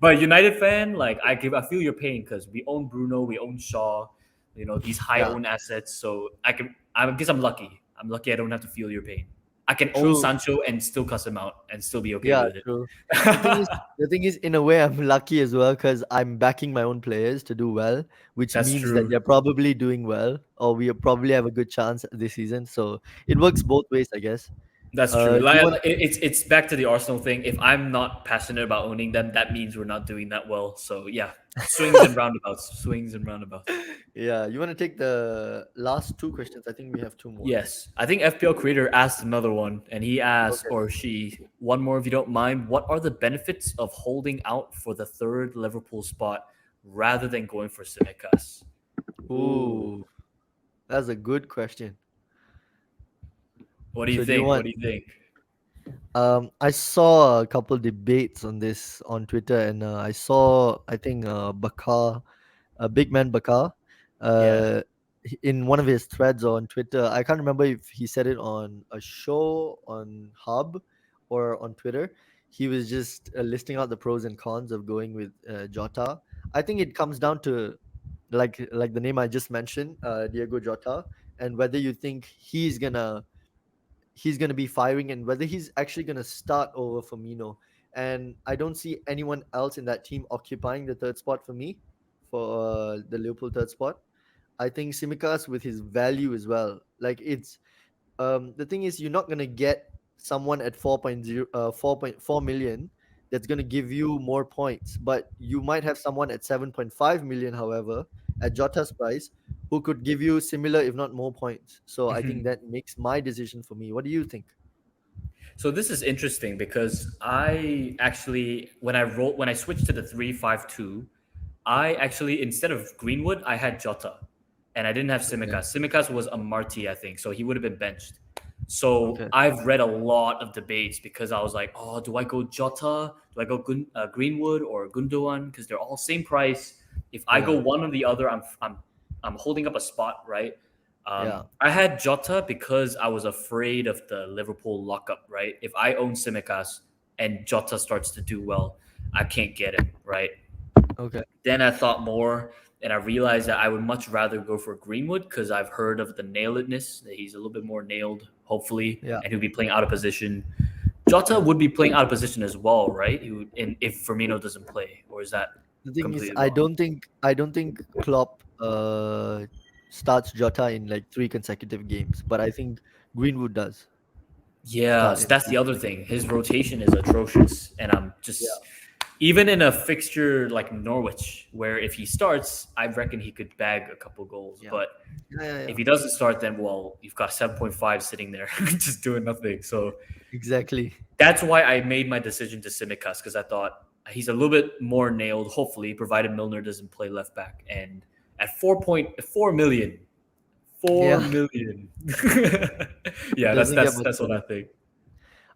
Speaker 2: But United fan, like I feel your pain because we own Bruno, we own Shaw, these high
Speaker 1: yeah.
Speaker 2: owned assets. So I guess I'm lucky. I'm lucky I don't have to feel your pain. I can own
Speaker 1: True.
Speaker 2: Sancho and still cuss him out and still be okay
Speaker 1: Yeah,
Speaker 2: with it.
Speaker 1: true. The thing is, in a way, I'm lucky as well because I'm backing my own players to do well, which
Speaker 2: That's
Speaker 1: means that
Speaker 2: true.
Speaker 1: they're probably doing well, or we probably have a good chance this season. So it works both ways, I guess.
Speaker 2: That's true.
Speaker 1: You want,
Speaker 2: It's back to the Arsenal thing. If I'm not passionate about owning them, that means we're not doing that well. So yeah, swings and roundabouts. Swings and roundabouts.
Speaker 1: yeah, you want to take the last two questions? I think we have two more.
Speaker 2: Yes, I think FPL creator asked another one, and he asked,
Speaker 1: Okay.
Speaker 2: or she, one more if you don't mind. What are the benefits of holding out for the third Liverpool spot rather than going for Simicas? Ooh,
Speaker 1: Ooh, that's a good question.
Speaker 2: what do you
Speaker 1: So do you
Speaker 2: think? What
Speaker 1: want?
Speaker 2: do you think?
Speaker 1: I saw a couple debates on this on Twitter, and I saw I think Bakar, Big Man Bakar,
Speaker 2: Yeah,
Speaker 1: uh, in one of his threads on Twitter. I can't remember if he said it on a show on Hub or on Twitter. He was just listing out the pros and cons of going with Jota. I think it comes down to like the name I just mentioned, Diego Jota, and whether you think he's gonna be firing and whether he's actually gonna start over Firmino. And I don't see anyone else in that team occupying the third spot for me, for the Liverpool third spot. I think Simicas with his value as well. Like it's the thing is you're not gonna get someone at 4.0 4.4 million that's going to give you more points. But you might have someone at 7.5 million, however, at Jota's price, who could give you similar, if not more points. So I think that makes my decision for me. What do you think?
Speaker 2: So this is interesting because I actually when I switched to the 3-5-2, I actually instead of Greenwood I had Jota, and I didn't have
Speaker 1: Okay.
Speaker 2: Simicas. Simicas was a Marty, I think, so he would have been benched. So
Speaker 1: Okay.
Speaker 2: I've read a lot of debates because I was like, oh, do I go Jota? Do I go Greenwood or Gundogan? Because they're all same price. If I go
Speaker 1: Yeah.
Speaker 2: one or the other, I'm holding up a spot, right?
Speaker 1: Yeah.
Speaker 2: I had Jota because I was afraid of the Liverpool lockup, right? If I own Simicas and Jota starts to do well, I can't get him, right?
Speaker 1: Okay.
Speaker 2: Then I thought more, and I realized that I would much rather go for Greenwood because I've heard of the nailedness, that he's a little bit more nailed, hopefully,
Speaker 1: Yeah.
Speaker 2: and he'll be playing out of position. Jota
Speaker 1: Yeah.
Speaker 2: would be playing out of position as well, right? He would, and if Firmino doesn't play, or is that
Speaker 1: The thing is,
Speaker 2: completely
Speaker 1: I
Speaker 2: wrong?
Speaker 1: don't think I don't think Klopp starts Jota in like three consecutive games, but I think Greenwood does
Speaker 2: Yeah,
Speaker 1: start
Speaker 2: so
Speaker 1: in
Speaker 2: that's
Speaker 1: three
Speaker 2: the other thing.
Speaker 1: consecutive.
Speaker 2: His rotation is atrocious, and I'm
Speaker 1: Yeah.
Speaker 2: just even in a fixture like Norwich, where if he starts, I reckon he could bag a couple goals.
Speaker 1: Yeah.
Speaker 2: But
Speaker 1: Yeah. Yeah.
Speaker 2: if
Speaker 1: Yeah.
Speaker 2: he doesn't start, then well, you've got 7.5 sitting there just doing nothing. So
Speaker 1: Exactly.
Speaker 2: that's why I made my decision to Simicas because I thought he's a little bit more nailed, hopefully, provided Milner doesn't play left back. And at 4.4 million, 4
Speaker 1: Yeah.
Speaker 2: million.
Speaker 1: It
Speaker 2: Yeah, that's
Speaker 1: doesn't get
Speaker 2: that's
Speaker 1: much
Speaker 2: that's what I
Speaker 1: better.
Speaker 2: think.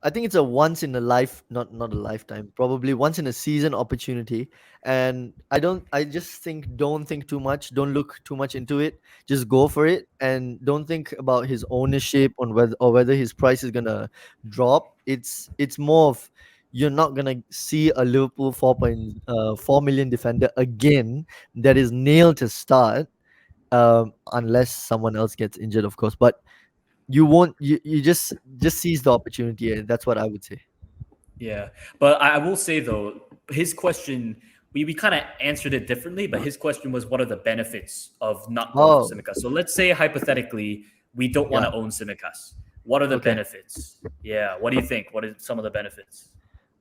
Speaker 1: I think it's a once in a life, not a lifetime, probably once in a season opportunity. And I just think don't think too much, don't look too much into it. Just go for it and don't think about his ownership on whether his price is gonna drop. It's more of you're not gonna see a Liverpool 4.4 million defender again that is nailed to start, unless someone else gets injured, of course. But you won't you just seize the opportunity, and that's what I would say.
Speaker 2: Yeah, but I will say though, his question we kind of answered it differently, but his question was, what are the benefits of not going for
Speaker 1: Oh,
Speaker 2: Simicas? So let's say hypothetically we don't want
Speaker 1: yeah.
Speaker 2: to own Simicas. What are the
Speaker 1: Okay.
Speaker 2: benefits? Yeah, what do you think? What are some of the benefits?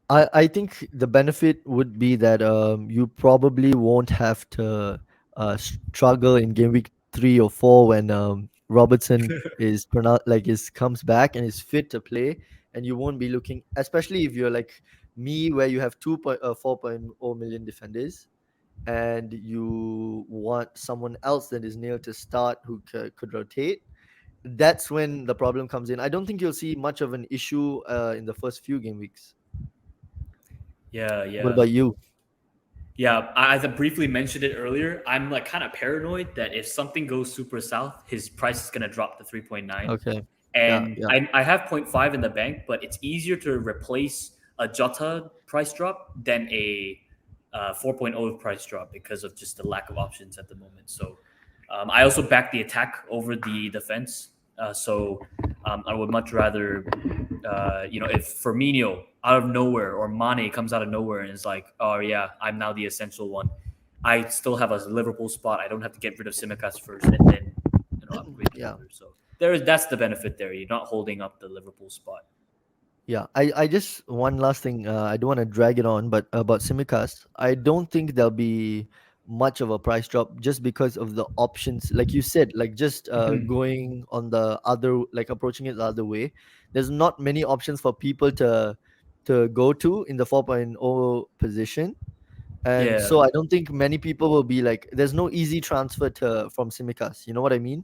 Speaker 1: I think the benefit would be that you probably won't have to struggle in game week 3 or 4 when Robertson is comes back and is fit to play, and you won't be looking, especially if you're like me, where you have 4.0 million defenders, and you want someone else that is near to start who could rotate. That's when the problem comes in. I don't think you'll see much of an issue in the first few game weeks.
Speaker 2: Yeah,
Speaker 1: What
Speaker 2: yeah.
Speaker 1: about you?
Speaker 2: Yeah, as I briefly mentioned it earlier, I'm like kind of paranoid that if something goes super south, his price is going to drop to 3.9.
Speaker 1: Okay. Yeah,
Speaker 2: And
Speaker 1: yeah.
Speaker 2: I have point 0.5 in the bank, but it's easier to replace a Jota price drop than a 4.0 price drop because of just the lack of options at the moment. So I also back the attack over the defense. So I would much rather, if Firmino out of nowhere or Mane comes out of nowhere and is like, oh yeah, I'm now the essential one. I still have a Liverpool spot. I don't have to get rid of Simicas first and then upgrade the
Speaker 1: Yeah.
Speaker 2: other. So that's the benefit there. You're not holding up the Liverpool spot.
Speaker 1: Yeah, I just one last thing. I don't want to drag it on, but about Simicast, I don't think there'll be much of a price drop just because of the options. Like you said, like just going on the other, like approaching it the other way. There's not many options for people to go to in the 4.0 position, and
Speaker 2: Yeah,
Speaker 1: so I don't think many people will be like. There's no easy transfer to from Simicast. You know what I mean?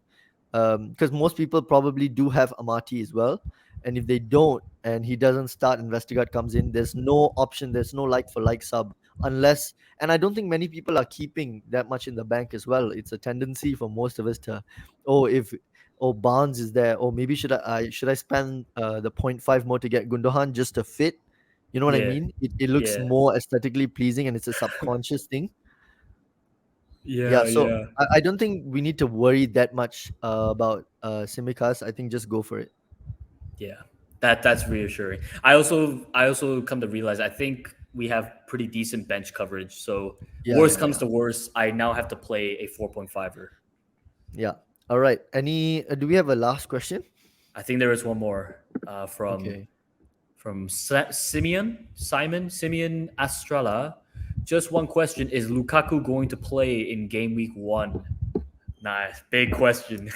Speaker 1: Because most people probably do have Amati as well. And if they don't, and he doesn't start, Investigate comes in, there's no option, there's no like for like sub, unless, and I don't think many people are keeping that much in the bank as well. It's a tendency for most of us to, oh, if, oh, Barnes is there, or maybe should I spend the point 0.5 more to get Gundogan just to fit? You know what I
Speaker 2: yeah,
Speaker 1: mean? It looks
Speaker 2: yeah,
Speaker 1: more aesthetically pleasing, and it's a subconscious thing. Yeah,
Speaker 2: yeah,
Speaker 1: so
Speaker 2: yeah,
Speaker 1: I don't think we need to worry that much about Simicast. I think just go for it.
Speaker 2: yeah. That's reassuring. I also come to realize I think we have pretty decent bench coverage. So
Speaker 1: Yeah,
Speaker 2: worst
Speaker 1: yeah,
Speaker 2: comes
Speaker 1: yeah,
Speaker 2: to worst, I now have to play a 4.5er.
Speaker 1: yeah. All right. Any? Do we have a last question?
Speaker 2: I think there is one more from
Speaker 1: Okay.
Speaker 2: From Simeon Astrala. Just one question: is Lukaku going to play in game week 1? Nice, big question.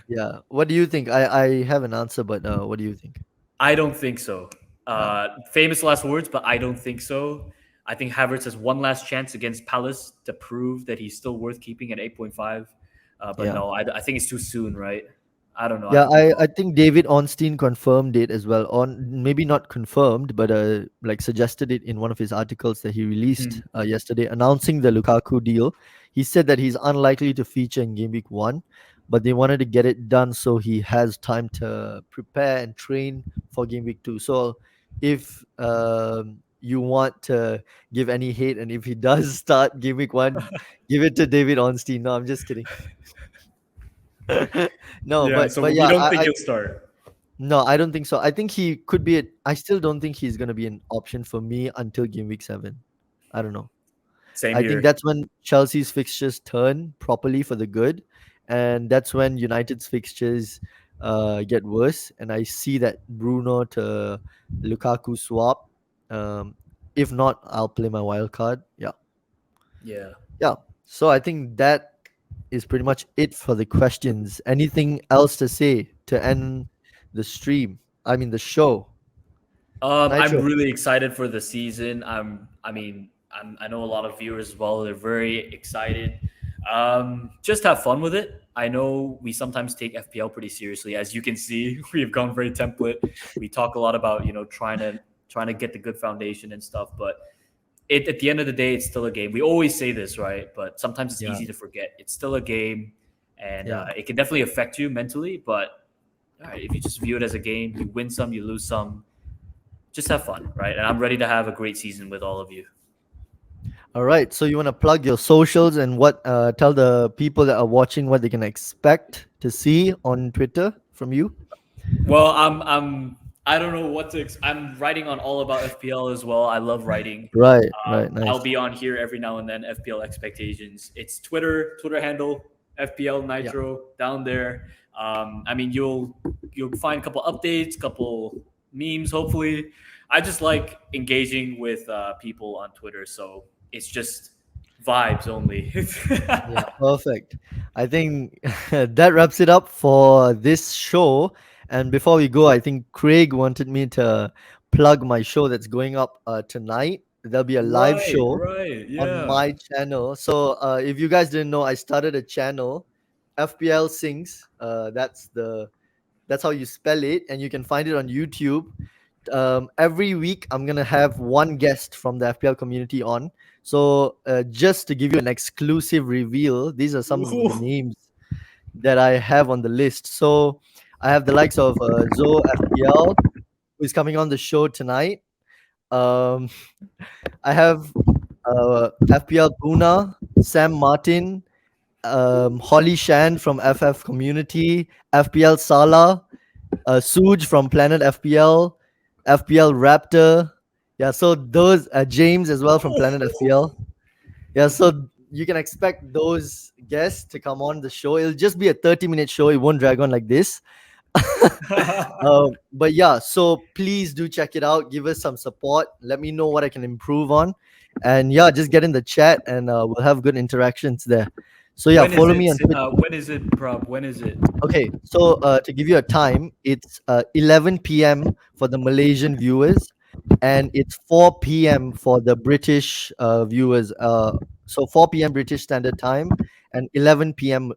Speaker 1: Yeah. What do you think? I have an answer, but what do you think?
Speaker 2: I don't think so.
Speaker 1: Yeah.
Speaker 2: Famous last words, but I don't think so. I think Havertz has one last chance against Palace to prove that he's still worth keeping at 8.5. But
Speaker 1: Yeah.
Speaker 2: no, I think it's too soon, right? I don't know. I
Speaker 1: Yeah,
Speaker 2: could be
Speaker 1: I
Speaker 2: wrong.
Speaker 1: think David Ornstein confirmed it as well. On maybe not confirmed, but like suggested it in one of his articles that he released
Speaker 2: Mhm.
Speaker 1: yesterday, announcing the Lukaku deal. He said that he's unlikely to feature in game week 1, but they wanted to get it done so he has time to prepare and train for game week 2. So if you want to give any hate, and if he does start game week 1, give it to David Ornstein. No, I'm just kidding. No,
Speaker 2: Yeah,
Speaker 1: but
Speaker 2: so
Speaker 1: but
Speaker 2: we
Speaker 1: yeah,
Speaker 2: don't think
Speaker 1: I
Speaker 2: he'll start.
Speaker 1: no, I don't think so. I think he could be. I still don't think he's gonna be an option for me until game week 7. I don't know.
Speaker 2: Same
Speaker 1: I think
Speaker 2: here.
Speaker 1: that's when Chelsea's fixtures turn properly for the good, and that's when United's fixtures get worse. And I see that Bruno to Lukaku swap. Um, if not, I'll play my wild card. Yeah,
Speaker 2: Yeah.
Speaker 1: yeah. So I think that is pretty much it for the questions. Anything else to say to end the stream? I mean the show.
Speaker 2: I'm
Speaker 1: Nitro.
Speaker 2: really excited for the season. I know a lot of viewers as well. They're very excited. Just have fun with it. I know we sometimes take FPL pretty seriously, as you can see. We've gone very template. We talk a lot about trying to get the good foundation and stuff, but at the end of the day, it's still a game. We always say this, right? But sometimes it's
Speaker 1: Yeah,
Speaker 2: easy to forget. It's still a game, and
Speaker 1: yeah.
Speaker 2: it can definitely affect you mentally. But all right, if you just view it as a game, you win some, you lose some. Just have fun, right? And I'm ready to have a great season with all of you.
Speaker 1: All right. So you want to plug your socials and what? Tell the people that are watching what they can expect to see on Twitter from you.
Speaker 2: Well, I don't know what to. I'm writing on all about FPL as well. I love writing.
Speaker 1: Right. Right.
Speaker 2: I'll
Speaker 1: Nice.
Speaker 2: be on here every now and then. FPL expectations. It's Twitter handle FPL
Speaker 1: Yeah.
Speaker 2: Nitro down there. You'll find a couple updates, couple memes. Hopefully, I just like engaging with people on Twitter. So it's just vibes only.
Speaker 1: Yeah. Perfect. I think that wraps it up for this show. And before we go, I think Craig wanted me to plug my show that's going up tonight. There'll be a live show
Speaker 2: Right.
Speaker 1: on
Speaker 2: Yeah.
Speaker 1: my channel. So if you guys didn't know, I started a channel, FPL Sings. That's how you spell it, and you can find it on YouTube. Every week, I'm gonna have one guest from the FPL community on. So just to give you an exclusive reveal, these are some of the
Speaker 2: Ooh.
Speaker 1: names that I have on the list. So I have the likes of Zoe FPL, who is coming on the show tonight. Um, I have FPL Puna, Sam Martin, Holly Shan from FF Community, FPL Sala, Suj from Planet FPL, FPL Raptor. Yeah, so those James as well from Planet FPL. Yeah, so you can expect those guests to come on the show. It'll just be a 30-minute show. It won't drag on like this. But yeah, so please do check it out. Give us some support. Let me know what I can improve on. And yeah, just get in the chat and we'll have good interactions there. So yeah,
Speaker 2: When is
Speaker 1: follow
Speaker 2: it?
Speaker 1: me on Twitter.
Speaker 2: When is it, Prob? When is it?
Speaker 1: Okay, so to give you a time, it's 11 p.m. for the Malaysian viewers, and it's 4 p.m. for the British viewers. So 4 p.m. British Standard Time and 11 p.m.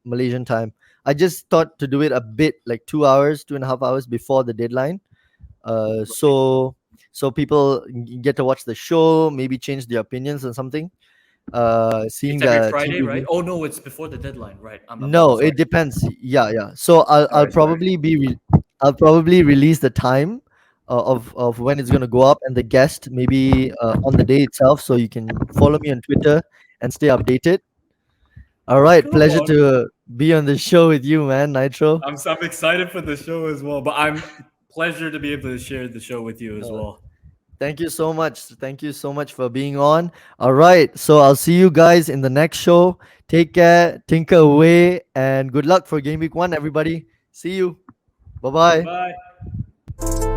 Speaker 1: Malaysian time. I just thought to do it a bit like 2 hours, 2.5 hours before the deadline. So people get to watch the show, maybe change their opinions on something. Seeing
Speaker 2: It's every
Speaker 1: the team
Speaker 2: Friday, right?
Speaker 1: review.
Speaker 2: Oh no, it's before the deadline, right? I'm
Speaker 1: No,
Speaker 2: sorry.
Speaker 1: it depends. Yeah, yeah. So I'll
Speaker 2: Sorry, sorry.
Speaker 1: probably I'll probably release the time of when it's gonna go up and the guest maybe on the day itself, so you can follow me on Twitter and stay updated. All right,
Speaker 2: Come
Speaker 1: pleasure
Speaker 2: on.
Speaker 1: to be on the show with you, man, Nitro.
Speaker 2: I'm excited for the show as well, but I'm pleasure to be able to share the show with you as
Speaker 1: Uh,
Speaker 2: well.
Speaker 1: Thank you so much. Thank you so much for being on. All right, so I'll see you guys in the next show. Take care, tinker away, and good luck for Game Week 1, everybody. See you. Bye bye.
Speaker 2: Bye.